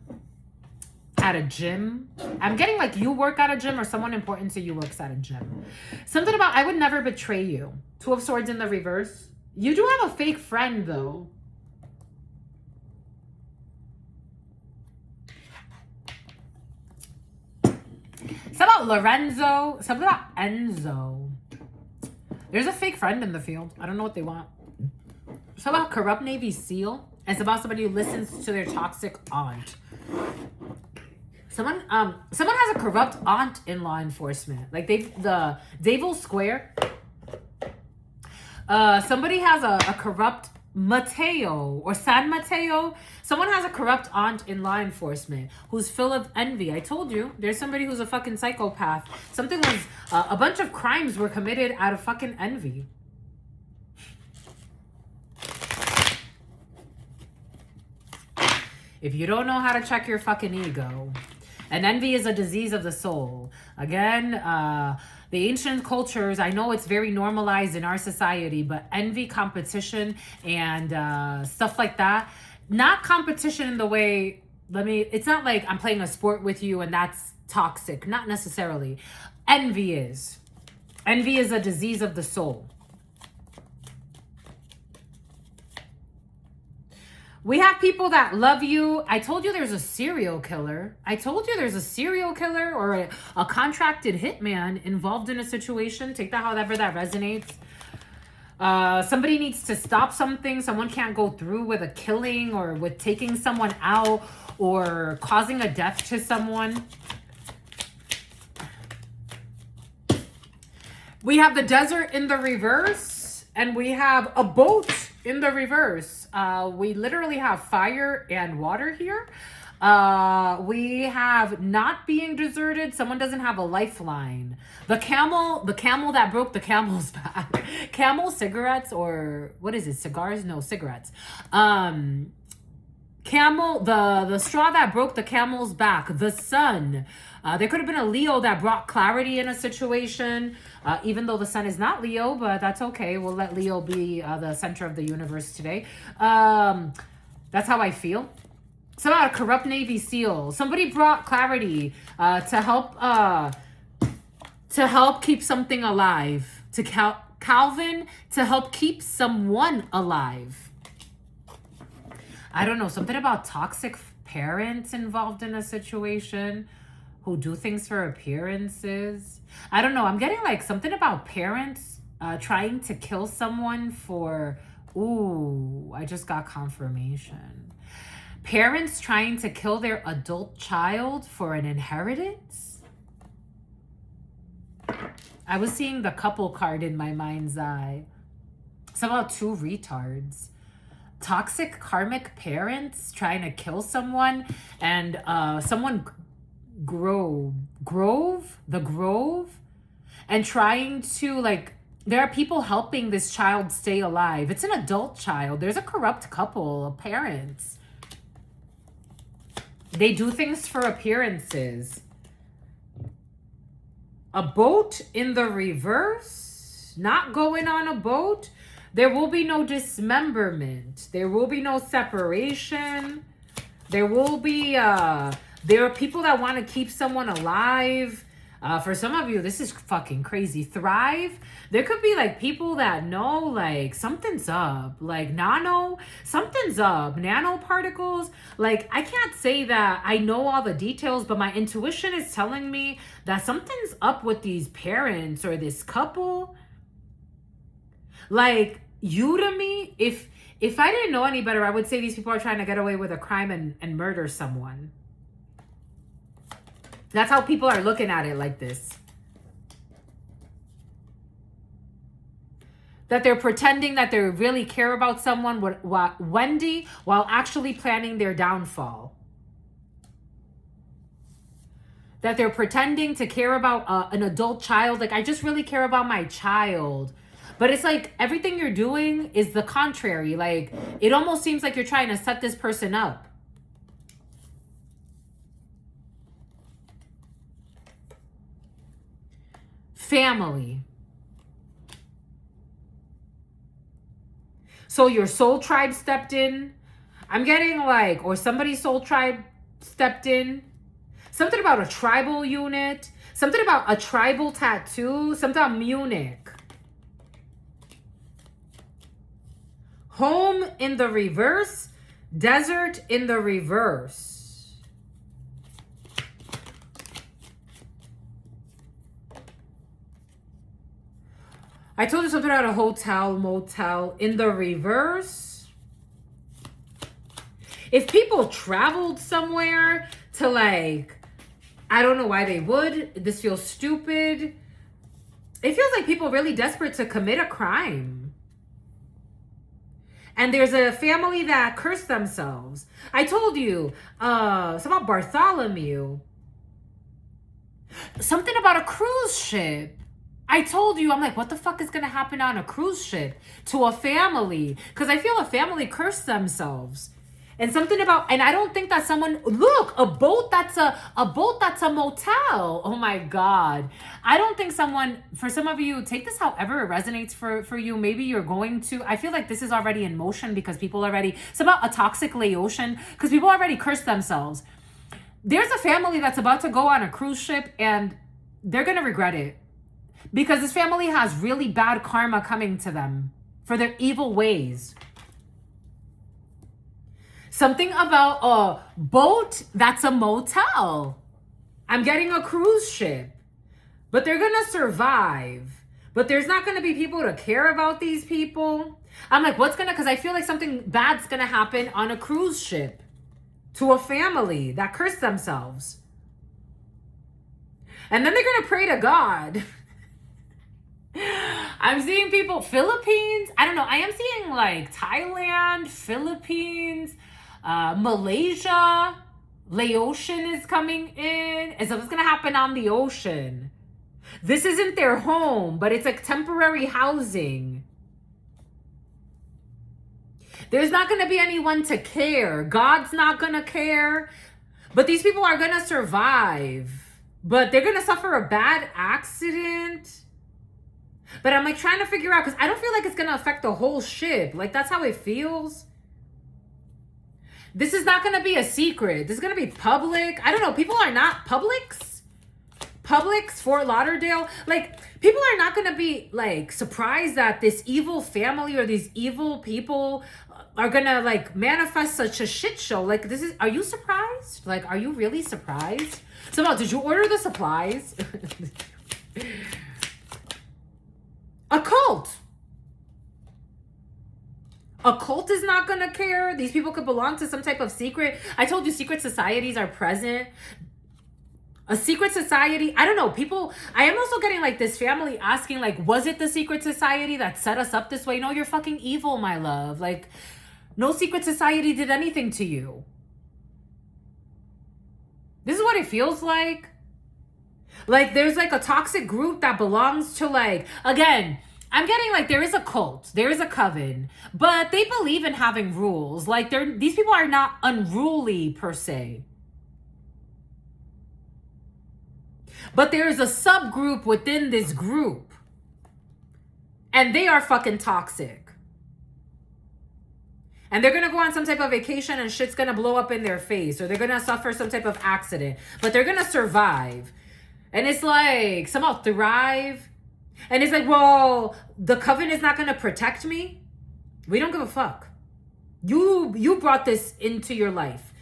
[SPEAKER 1] at a gym. I'm getting like you work at a gym or someone important to you works at a gym. Something about I would never betray you. Two of Swords in the reverse. You do have a fake friend though. Something about Lorenzo. Something about Enzo. There's a fake friend in the field. I don't know what they want. Something about corrupt Navy SEAL. It's about somebody who listens to their toxic aunt. Someone has a corrupt aunt in law enforcement. Like the Devil Square. Somebody has a corrupt Mateo or San Mateo. Someone has a corrupt aunt in law enforcement who's full of envy. I told you, there's somebody who's a fucking psychopath. Something was, a bunch of crimes were committed out of fucking envy. If you don't know how to check your fucking ego, and envy is a disease of the soul. Again, the ancient cultures, I know it's very normalized in our society, but envy, competition, and stuff like that. Not competition in the way, it's not like I'm playing a sport with you and that's toxic. Not necessarily. Envy is. Envy is a disease of the soul. We have people that love you. I told you there's a serial killer. I told you there's a serial killer or a contracted hitman involved in a situation. Take that however that resonates. Somebody needs to stop something. Someone can't go through with a killing or with taking someone out or causing a death to someone. We have the desert in the reverse and we have a boat in the reverse. We literally have fire and water here. We have not being deserted. Someone doesn't have a lifeline. The camel that broke the camel's back. Camel cigarettes or what is it? Cigars? No, cigarettes. Camel, the straw that broke the camel's back. The sun. There could have been a Leo that brought clarity in a situation, even though the sun is not Leo, but that's okay. We'll let Leo be the center of the universe today. That's how I feel. Somehow a corrupt Navy SEAL. Somebody brought clarity to help keep something alive. To Calvin, to help keep someone alive. I don't know, something about toxic parents involved in a situation who do things for appearances. I don't know. I'm getting like something about parents trying to kill someone for, ooh, I just got confirmation. Parents trying to kill their adult child for an inheritance. I was seeing the couple card in my mind's eye. It's about two retards. Toxic karmic parents trying to kill someone and someone Grove, and trying to like, there are people helping this child stay alive. It's an adult child. There's a corrupt couple of parents. They do things for appearances. A boat in the reverse, not going on a boat. There will be no dismemberment. There will be no separation. There will be, there are people that want to keep someone alive. For some of you, this is fucking crazy. Thrive. There could be like people that know like something's up. Like something's up. Nanoparticles. Like I can't say that I know all the details, but my intuition is telling me that something's up with these parents or this couple. Like you to me, if I didn't know any better, I would say these people are trying to get away with a crime and murder someone. That's how people are looking at it like this. That they're pretending that they really care about someone, Wendy, while actually planning their downfall. That they're pretending to care about an adult child. Like, I just really care about my child. But it's like everything you're doing is the contrary. Like, it almost seems like you're trying to set this person up. Family. So your soul tribe stepped in. I'm getting like, or somebody's soul tribe stepped in. Something about a tribal unit. Something about a tribal tattoo. Something about Munich. Home in the reverse. Desert in the reverse. I told you something about a hotel, motel in the reverse. If people traveled somewhere to like, I don't know why they would. This feels stupid. It feels like people really desperate to commit a crime. And there's a family that cursed themselves. I told you, something about Bartholomew. Something about a cruise ship. I told you, I'm like, what the fuck is going to happen on a cruise ship to a family? Because I feel a family cursed themselves. And something about, and I don't think that someone, look, a boat that's a motel. Oh my God. I don't think someone, for some of you, take this however it resonates for you. Maybe you're going to, I feel like this is already in motion because people already, it's about a toxic Laotian, because people already cursed themselves. There's a family that's about to go on a cruise ship and they're going to regret it. Because this family has really bad karma coming to them for their evil ways. Something about a boat that's a motel. I'm getting a cruise ship. But they're going to survive. But there's not going to be people to care about these people. I'm like, what's going to, because I feel like something bad's going to happen on a cruise ship to a family that cursed themselves. And then they're going to pray to God. I'm seeing people, Philippines. I don't know. I am seeing like Thailand, Philippines, Malaysia. Laotian is coming in. And so it's going to happen on the ocean. This isn't their home, but it's like temporary housing. There's not going to be anyone to care. God's not going to care. But these people are going to survive. But they're going to suffer a bad accident. But I'm like trying to figure out, because I don't feel like it's going to affect the whole ship. Like, that's how it feels. This is not going to be a secret. This is going to be public. I don't know. People are not Publix, Fort Lauderdale. Like, people are not going to be like surprised that this evil family or these evil people are going to like manifest such a shit show. Like, this is, are you surprised? Like, are you really surprised? So, did you order the supplies? A cult. A cult is not going to care. These people could belong to some type of secret. I told you secret societies are present. A secret society. I don't know. People, I am also getting like this family asking like, was it the secret society that set us up this way? No, you're fucking evil, my love. Like, no secret society did anything to you. This is what it feels like. Like, there's like a toxic group that belongs to like, again, I'm getting like there is a cult, there is a coven, but they believe in having rules. Like, these people are not unruly per se. But there is a subgroup within this group. And they are fucking toxic. And they're going to go on some type of vacation and shit's going to blow up in their face. Or they're going to suffer some type of accident. But they're going to survive. And it's like, somehow thrive. And it's like, well, the coven is not going to protect me. We don't give a fuck. You brought this into your life.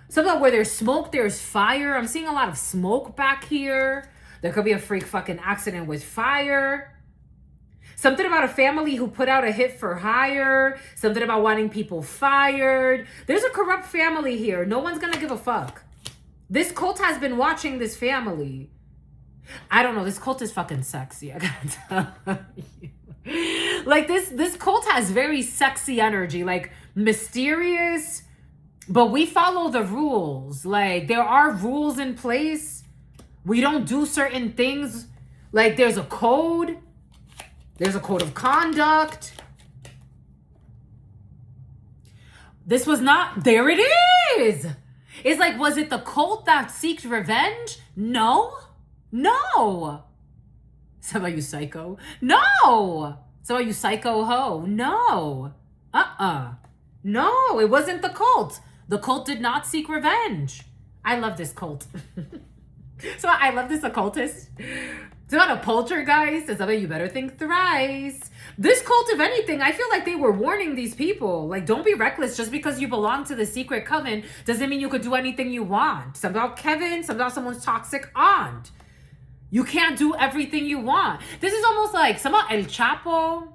[SPEAKER 1] Somehow where there's smoke, there's fire. I'm seeing a lot of smoke back here. There could be a freak fucking accident with fire. Something about a family who put out a hit for hire. Something about wanting people fired. There's a corrupt family here. No one's going to give a fuck. This cult has been watching this family. I don't know. This cult is fucking sexy. I gotta tell you. Like, this cult has very sexy energy. Like, mysterious. But we follow the rules. Like, there are rules in place. We don't do certain things. Like, there's a code. There's a code of conduct. This was not, there it is. It's like, was it the cult that seeked revenge? No. No. Some of you psycho. No. Some of you psycho ho. No. No, it wasn't the cult. The cult did not seek revenge. I love this cult. So I love this occultist. It's about a poltergeist. And some of you better think thrice. This cult, if anything, I feel like they were warning these people. Like, don't be reckless. Just because you belong to the secret coven doesn't mean you could do anything you want. Something about Kevin, something about someone's toxic aunt. You can't do everything you want. This is almost like some about El Chapo.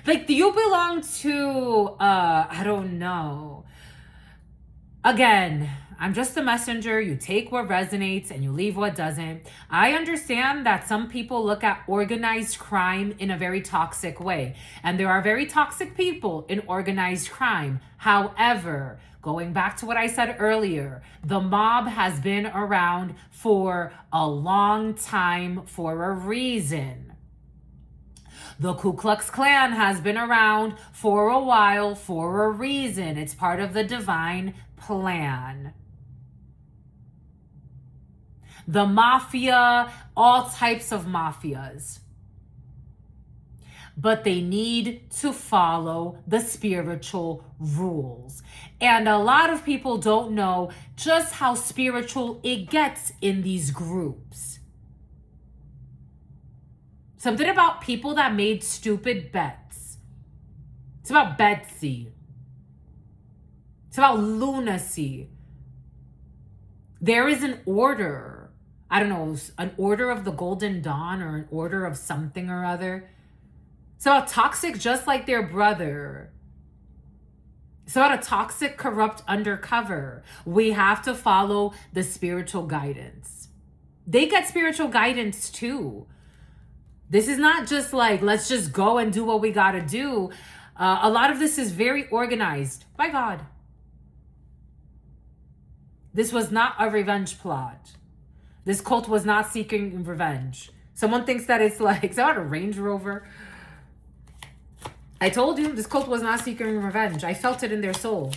[SPEAKER 1] Like, do you belong to, I don't know. Again, I'm just a messenger. You take what resonates and you leave what doesn't. I understand that some people look at organized crime in a very toxic way. And there are very toxic people in organized crime. However, going back to what I said earlier, the mob has been around for a long time for a reason. The Ku Klux Klan has been around for a while for a reason. It's part of the divine plan. The mafia, all types of mafias. But they need to follow the spiritual rules. And a lot of people don't know just how spiritual it gets in these groups. Something about people that made stupid bets. It's about Betsy. It's about lunacy. There is an order. I don't know, an order of the Golden Dawn or an order of something or other. It's about toxic just like their brother. It's about a toxic, corrupt undercover. We have to follow the spiritual guidance. They get spiritual guidance too. This is not just like, let's just go and do what we got to do. A lot of this is very organized by God. This was not a revenge plot. This cult was not seeking revenge. Someone thinks that it's like, it's not a Range Rover. I told you, this cult was not seeking revenge. I felt it in their soul.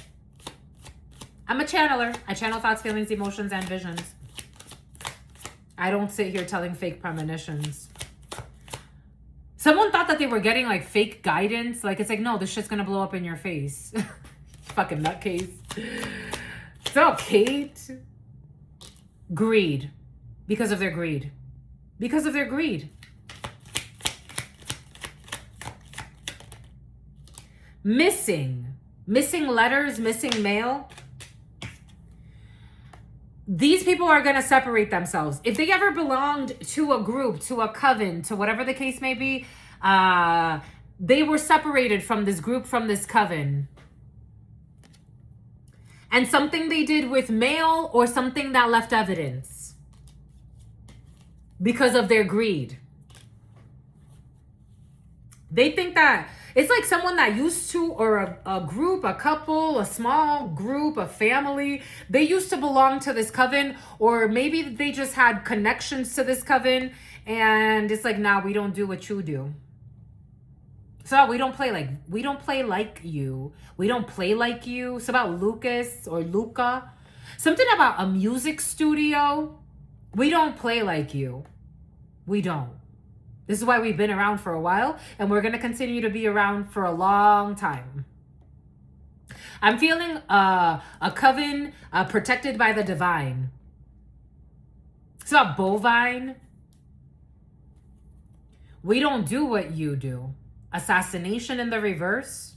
[SPEAKER 1] I'm a channeler. I channel thoughts, feelings, emotions, and visions. I don't sit here telling fake premonitions. Someone thought that they were getting like fake guidance. Like, it's like, no, this shit's gonna blow up in your face. Fucking nutcase. So, Kate. Greed. Because of their greed. Because of their greed. Missing letters, missing mail. These people are going to separate themselves. If they ever belonged to a group, to a coven, to whatever the case may be, they were separated from this group, from this coven. And something they did with mail or something that left evidence because of their greed. They think that it's like someone that used to, or a group, a couple, a small group, a family, they used to belong to this coven, or maybe they just had connections to this coven, and it's like, nah, we don't do what you do. So we don't play like you. We don't play like you. It's about Lucas or Luca. Something about a music studio. We don't play like you. We don't. This is why we've been around for a while, and we're going to continue to be around for a long time. I'm feeling a coven protected by the divine. It's about bovine. We don't do what you do. Assassination in the reverse.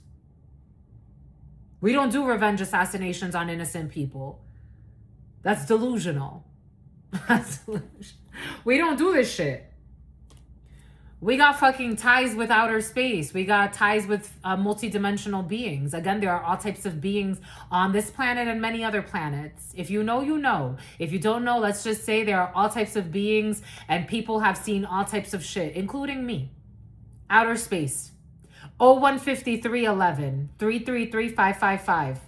[SPEAKER 1] We don't do revenge assassinations on innocent people. That's delusional. We don't do this shit. We got fucking ties with outer space. We got ties with multidimensional beings. Again, there are all types of beings on this planet and many other planets. If you know, you know. If you don't know, let's just say there are all types of beings and people have seen all types of shit, including me. Outer space. 015311 333 555.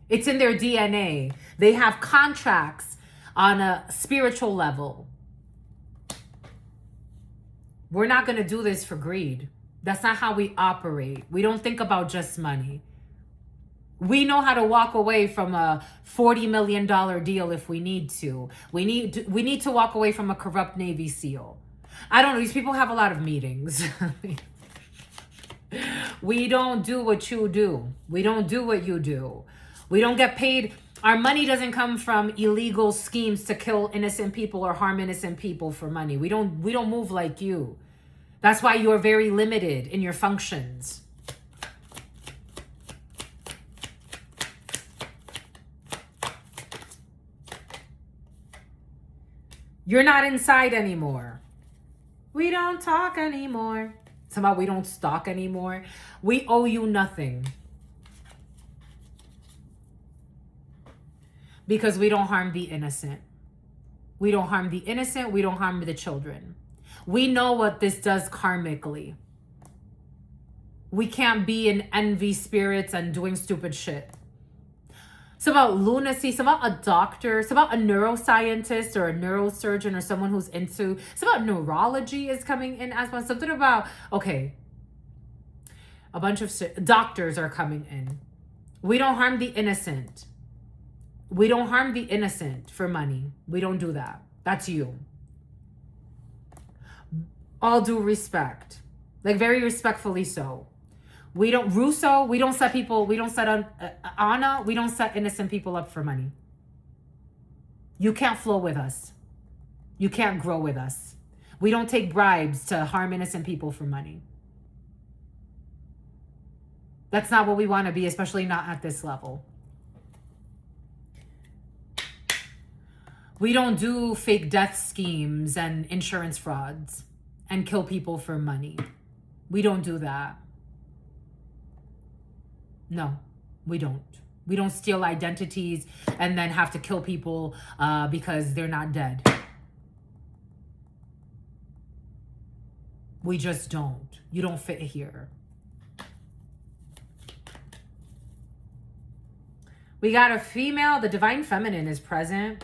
[SPEAKER 1] It's in their DNA. They have contracts on a spiritual level. We're not going to do this for greed. That's not how we operate. We don't think about just money. We know how to walk away from a $40 million deal if we need to. We need to walk away from a corrupt Navy SEAL. I don't know. These people have a lot of meetings. We don't do what you do. We don't do what you do. We don't get paid. Our money doesn't come from illegal schemes to kill innocent people or harm innocent people for money. We don't move like you. That's why you're very limited in your functions. You're not inside anymore. We don't talk anymore. Somehow we don't stalk anymore. We owe you nothing. Because we don't harm the innocent. We don't harm the innocent. We don't harm the children. We know what this does karmically. We can't be in envy spirits and doing stupid shit. It's about lunacy. It's about a doctor. It's about a neuroscientist or a neurosurgeon or someone who's into. It's about neurology is coming in as well. Something about, okay, a bunch of doctors are coming in. We don't harm the innocent. We don't harm the innocent for money. We don't do that. That's you. All due respect. Like very respectfully so. We don't, Russo, we don't set people, we don't set, Anna, we don't set innocent people up for money. You can't flow with us. You can't grow with us. We don't take bribes to harm innocent people for money. That's not what we want to be, especially not at this level. We don't do fake death schemes and insurance frauds and kill people for money. We don't do that. No, we don't. We don't steal identities and then have to kill people because they're not dead. We just don't. You don't fit here. We got a female. The divine feminine is present.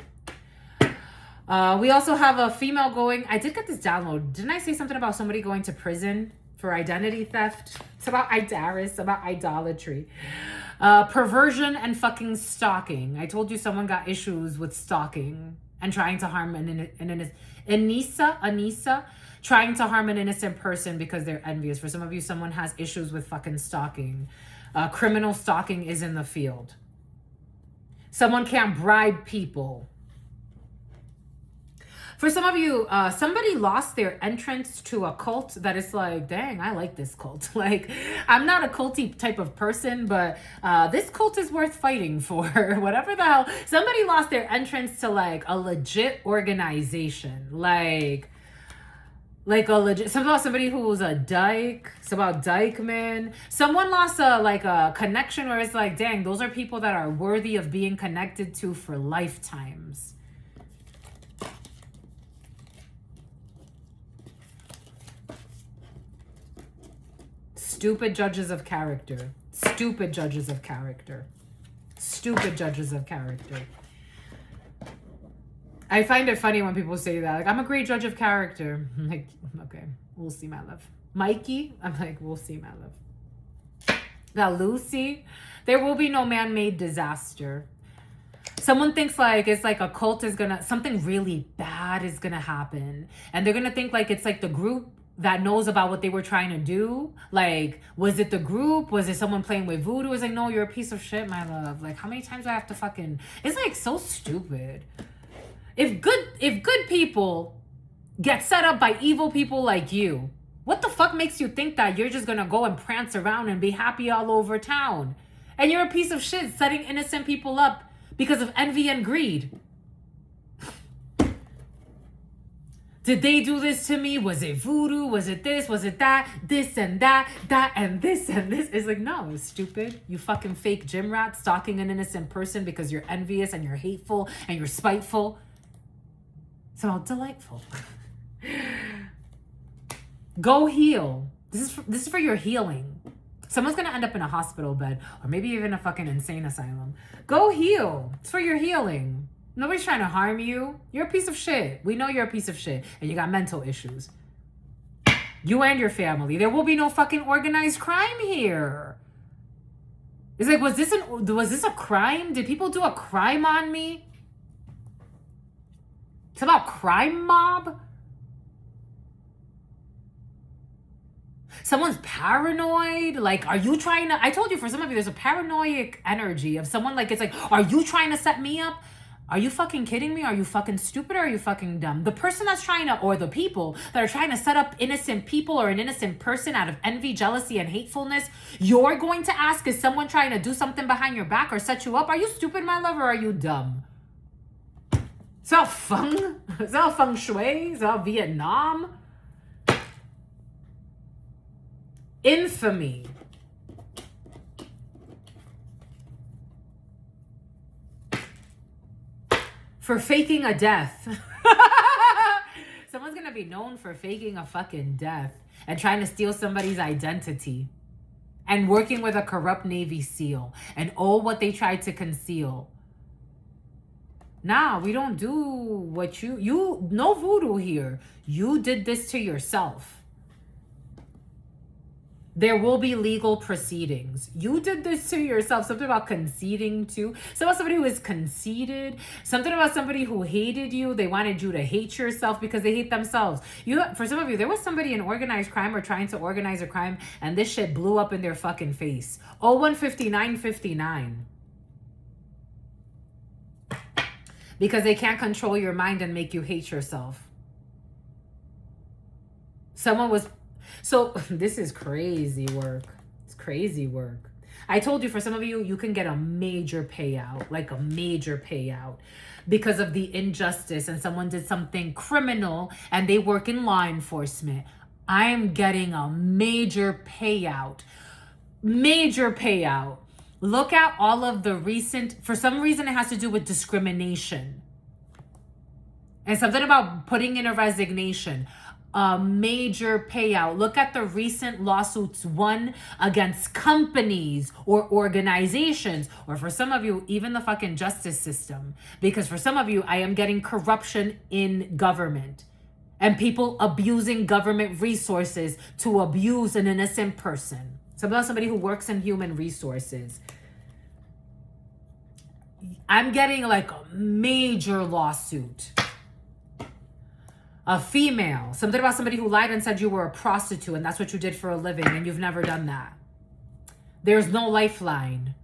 [SPEAKER 1] We also have a female going. I did get this download. Didn't I say something about somebody going to prison for identity theft? It's about Idaris, about idolatry. Perversion and fucking stalking. I told you someone got issues with stalking and trying to harm Anissa, trying to harm an innocent person because they're envious. For some of you, someone has issues with fucking stalking. Criminal stalking is in the field. Someone can't bribe people. For some of you, somebody lost their entrance to a cult that is like, dang, I like this cult. Like, I'm not a culty type of person, but this cult is worth fighting for. Whatever the hell. Somebody lost their entrance to like a legit organization. Like a legit, something about somebody who was a dyke. It's about dykeman. Someone lost a connection where it's like, dang, those are people that are worthy of being connected to for lifetimes. Stupid judges of character. Stupid judges of character. Stupid judges of character. I find it funny when people say that. Like, I'm a great judge of character. I'm like, okay, we'll see, my love. Mikey, I'm like, we'll see, my love. Got Lucy. There will be no man-made disaster. Someone thinks like it's like a cult is gonna, something really bad is gonna happen. And they're gonna think like it's like the group that knows about what they were trying to do. Like, was it the group? Was it someone playing with voodoo? It's like, no, you're a piece of shit, my love. Like, how many times do I have to fucking... It's like so stupid. If good people get set up by evil people like you, what the fuck makes you think that you're just gonna go and prance around and be happy all over town? And you're a piece of shit setting innocent people up because of envy and greed. Did they do this to me? Was it voodoo? Was it this? Was it that? This and that, that and this and this. It's like, no, stupid. You fucking fake gym rat stalking an innocent person because you're envious and you're hateful and you're spiteful. It's all delightful. Go heal. This is for your healing. Someone's gonna end up in a hospital bed or maybe even a fucking insane asylum. Go heal. It's for your healing. Nobody's trying to harm you. You're a piece of shit. We know you're a piece of shit and you got mental issues. You and your family. There will be no fucking organized crime here. It's like, was this a crime? Did people do a crime on me? It's about crime mob? Someone's paranoid. Like, are you trying to... I told you, for some of you, there's a paranoid energy of someone, like, it's like, are you trying to set me up? Are you fucking kidding me? Are you fucking stupid or are you fucking dumb? The person that's trying to, or the people that are trying to set up innocent people or an innocent person out of envy, jealousy, and hatefulness, you're going to ask, is someone trying to do something behind your back or set you up? Are you stupid, my love, or are you dumb? It's all feng. It's all feng shui. It's all Vietnam. Infamy. For faking a death. Someone's gonna be known for faking a fucking death and trying to steal somebody's identity and working with a corrupt Navy SEAL and what they tried to conceal. Nah, we don't do what you no voodoo here. You did this to yourself. There will be legal proceedings. You did this to yourself. Something about conceding to. Something about somebody who is conceited. Something about somebody who hated you. They wanted you to hate yourself because they hate themselves. For some of you, there was somebody in organized crime or trying to organize a crime, and this shit blew up in their fucking face. 015959. Because they can't control your mind and make you hate yourself. Someone was... So this is crazy work. It's crazy work. I told you, for some of you, you can get a major payout, like a major payout, because of the injustice and someone did something criminal and they work in law enforcement. I'm getting a major payout. Major payout. Look at all of the recent, for some reason it has to do with discrimination. And something about putting in a resignation. A major payout. Look at the recent lawsuits won against companies or organizations, or for some of you, even the fucking justice system. Because for some of you, I am getting corruption in government and people abusing government resources to abuse an innocent person. Somebody who works in human resources. I'm getting like a major lawsuit. A female, something about somebody who lied and said you were a prostitute and that's what you did for a living and you've never done that. There's no lifeline.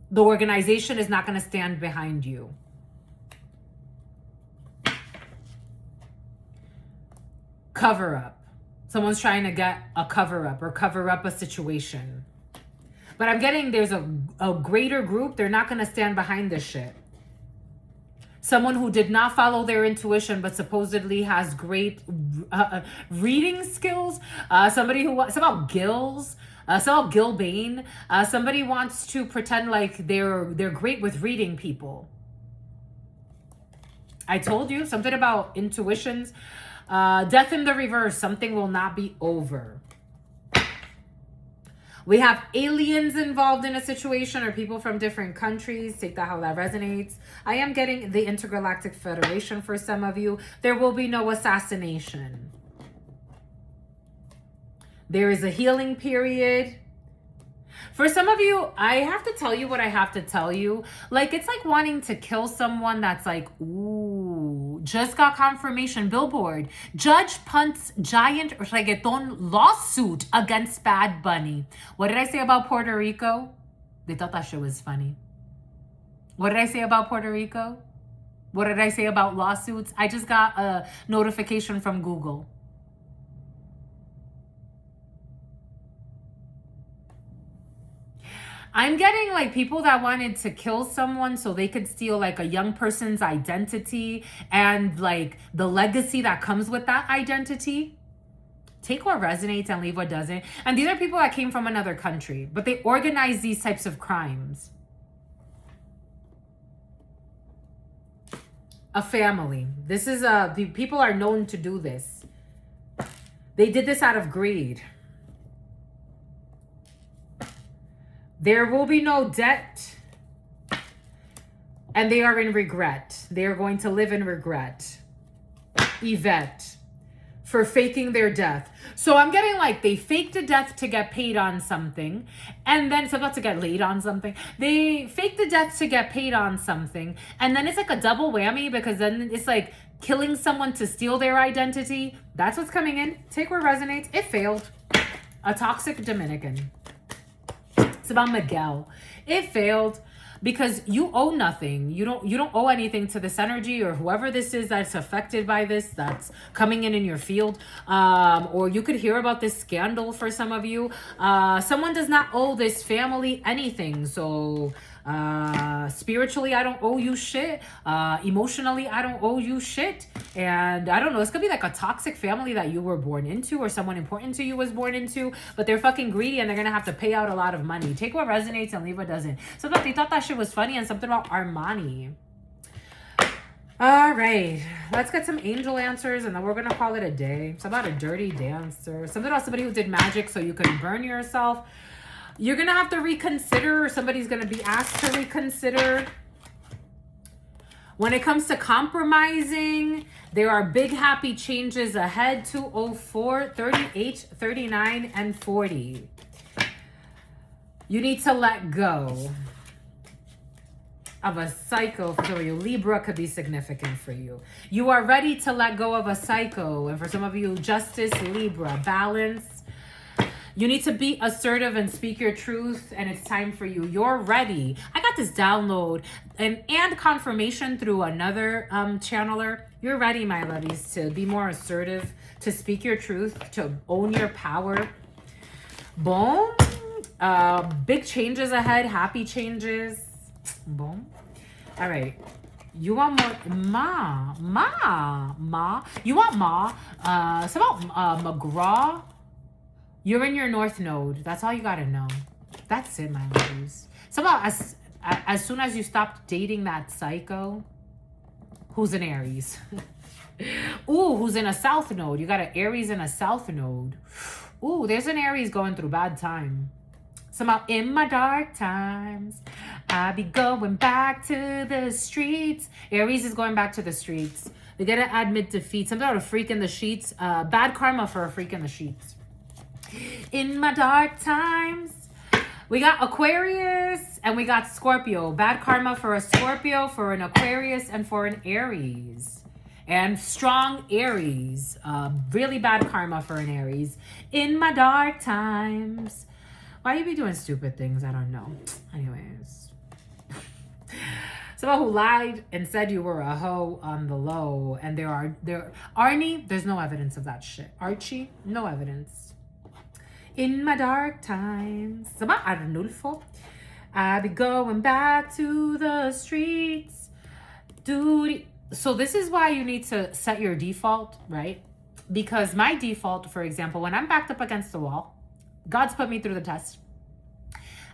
[SPEAKER 1] The organization is not going to stand behind you. Cover up. Someone's trying to get a cover up or cover up a situation. But I'm getting there's a greater group. They're not going to stand behind this shit. Someone who did not follow their intuition but supposedly has great reading skills. Somebody who wants about gills. Some Gil Bane. Somebody wants to pretend like they're great with reading people. I told you something about intuitions. Death in the reverse. Something will not be over. We have aliens involved in a situation or people from different countries. Take that how that resonates. I am getting the Intergalactic Federation for some of you. There will be no assassination. There is a healing period. For some of you, I have to tell you what I have to tell you. Like, it's like wanting to kill someone that's like, ooh, just got confirmation. Billboard. Judge punts giant reggaeton lawsuit against Bad Bunny. What did I say about Puerto Rico? They thought that shit was funny. What did I say about Puerto Rico? What did I say about lawsuits? I just got a notification from Google. I'm getting like people that wanted to kill someone so they could steal like a young person's identity and like the legacy that comes with that identity. Take what resonates and leave what doesn't. And these are people that came from another country, but they organize these types of crimes. A family. This is the people are known to do this. They did this out of greed. There will be no debt, and they are in regret. They are going to live in regret. Yvette. for faking their death. So I'm getting like they faked a death to get paid on something, and then so about to get laid on something. They faked the death to get paid on something, and then it's like a double whammy because then it's like killing someone to steal their identity. That's what's coming in. Take what resonates. It failed. A toxic Dominican. It's about Miguel. It failed. Because you owe nothing. You don't owe anything to this energy or whoever this is that's affected by this, that's coming in your field. Or you could hear about this scandal for some of you. Someone does not owe this family anything. So spiritually, I don't owe you shit. Emotionally, I don't owe you shit. And I don't know, this could be like a toxic family that you were born into or someone important to you was born into, but they're fucking greedy and they're gonna have to pay out a lot of money. Take what resonates and leave what doesn't. So they thought that shit was funny, and something about Armani. All right, let's get some angel answers and then we're gonna call it a day. It's about a dirty dancer. Something about somebody who did magic so you could burn yourself. You're gonna have to reconsider, or somebody's gonna be asked to reconsider. When it comes to compromising, there are big happy changes ahead. 204, 38, 39, and 40. You need to let go of a psycho. For some of you, Libra could be significant for you. You are ready to let go of a psycho. And for some of you, Justice, Libra, balance. You need to be assertive and speak your truth, and it's time for you. You're ready. I got this download and confirmation through another channeler. You're ready, my lovies, to be more assertive, to speak your truth, to own your power. Boom. Big changes ahead, happy changes. Boom. All right. You want more? Ma. You want Ma? It's about McGraw. You're in your North Node. That's all you gotta know. That's it, my ladies. So as soon as you stop dating that psycho, who's in Aries? Ooh, who's in a South Node? You got an Aries in a South Node. Ooh, there's an Aries going through bad time. Somehow in my dark times, I be going back to the streets. Aries is going back to the streets. They gotta admit defeat. Something about a freak in the sheets. Bad karma for a freak in the sheets. In my dark times, we got Aquarius and we got Scorpio. Bad karma for a Scorpio, for an Aquarius, and for an Aries. And strong Aries. Really bad karma for an Aries. In my dark times. Why you be doing stupid things? I don't know. Anyways. Someone who lied and said you were a hoe on the low. And Arnie, there's no evidence of that shit. Archie, no evidence. In my dark times. It's about Arnulfo. I be going back to the streets. Dude. So this is why you need to set your default, right? Because my default, for example, when I'm backed up against the wall, God's put me through the test.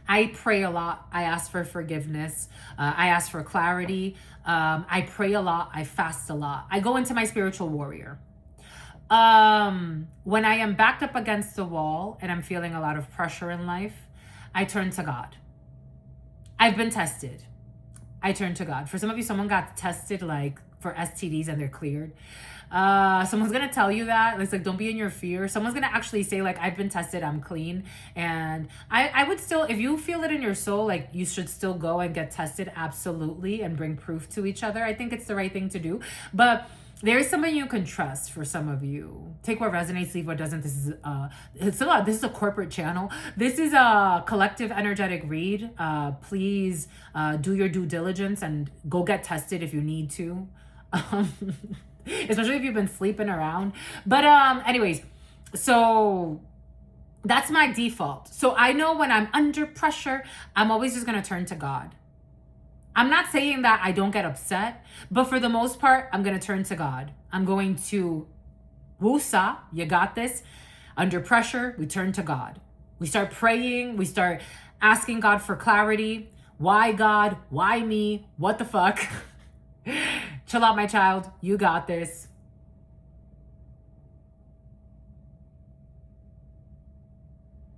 [SPEAKER 1] I pray a lot. I ask for forgiveness. I ask for clarity. I pray a lot. I fast a lot. I go into my spiritual warrior. When I am backed up against the wall and I'm feeling a lot of pressure in life, I turn to God. I've been tested. I turn to God. For some of you, someone got tested like for STDs and they're cleared. Someone's gonna tell you that. It's like, don't be in your fear. Someone's gonna actually say like, I've been tested, I'm clean. And I would still, if you feel it in your soul, like you should still go and get tested, absolutely, and bring proof to each other. I think it's the right thing to do. But there is somebody you can trust. For some of you, take what resonates, leave what doesn't. This is a corporate channel. This is a collective energetic read. Please do your due diligence and go get tested if you need to, especially if you've been sleeping around. But anyways, so that's my default. So I know when I'm under pressure, I'm always just gonna turn to God. I'm not saying that I don't get upset, but for the most part, I'm going to turn to God. I'm going to, Wusa, you got this. Under pressure, we turn to God. We start praying. We start asking God for clarity. Why God? Why me? What the fuck? Chill out, my child. You got this.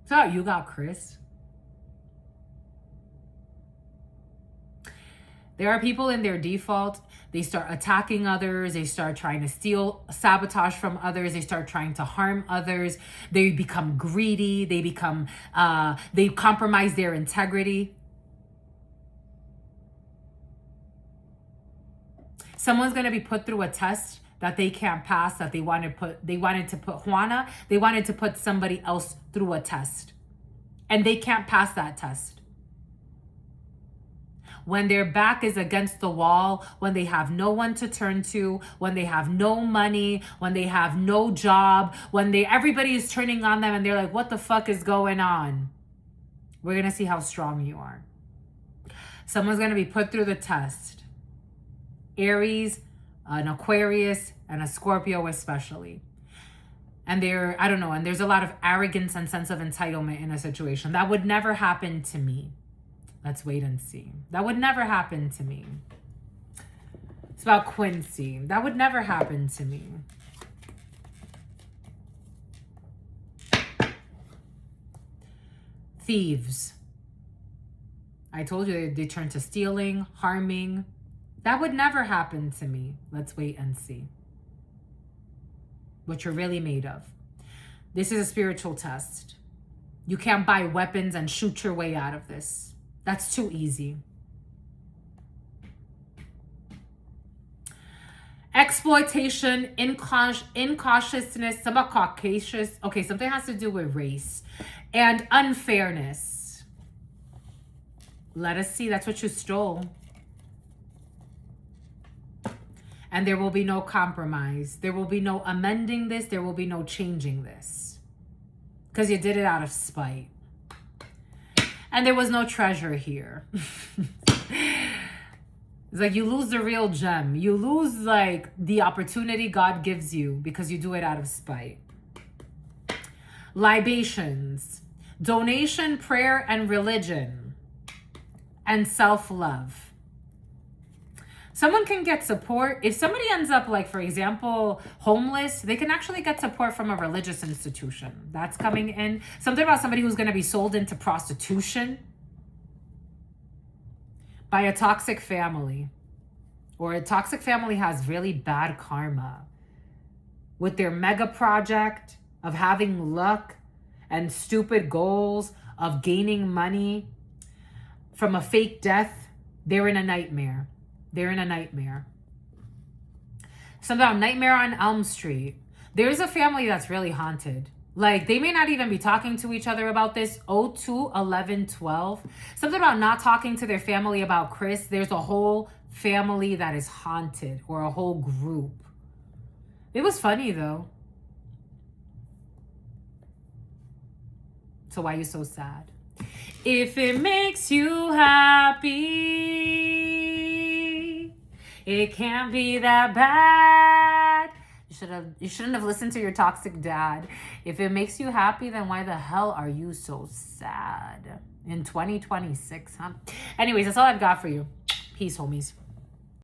[SPEAKER 1] So you got Chris. There are people in their default, they start attacking others, they start trying to steal, sabotage from others, they start trying to harm others, they become greedy, they compromise their integrity. Someone's going to be put through a test that they can't pass, that they wanted to put Juana, they wanted to put somebody else through a test. And they can't pass that test. When their back is against the wall, when they have no one to turn to, when they have no money, when they have no job, when everybody is turning on them and they're like, what the fuck is going on? We're going to see how strong you are. Someone's going to be put through the test. Aries, an Aquarius, and a Scorpio especially. And and there's a lot of arrogance and sense of entitlement in a situation. That would never happen to me. Let's wait and see. That would never happen to me. It's about Quincy. That would never happen to me. Thieves. I told you they turn to stealing, harming. That would never happen to me. Let's wait and see what you're really made of. This is a spiritual test. You can't buy weapons and shoot your way out of this. That's too easy. Exploitation, incautiousness, somewhat caucasus. Okay, something has to do with race. And unfairness. Let us see. That's what you stole. And there will be no compromise. There will be no amending this. There will be no changing this. Because you did it out of spite. And there was no treasure here. It's like you lose the real gem. You lose like the opportunity God gives you because you do it out of spite. Libations, donation, prayer, and religion, and self-love. Someone can get support. If somebody ends up, like, for example, homeless, they can actually get support from a religious institution. That's coming in. Something about somebody who's going to be sold into prostitution by a toxic family. Or a toxic family has really bad karma with their mega project of having luck and stupid goals of gaining money from a fake death. They're in a nightmare. They're in a nightmare. Something about Nightmare on Elm Street. There's a family that's really haunted. Like, they may not even be talking to each other about this. 02, 11, 12. Something about not talking to their family about Chris. There's a whole family that is haunted, or a whole group. It was funny, though. So why are you so sad? If it makes you happy, it can't be that bad. You shouldn't have listened to your toxic dad. If it makes you happy, then why the hell are you so sad? In 2026, huh? Anyways, that's all I've got for you. Peace, homies.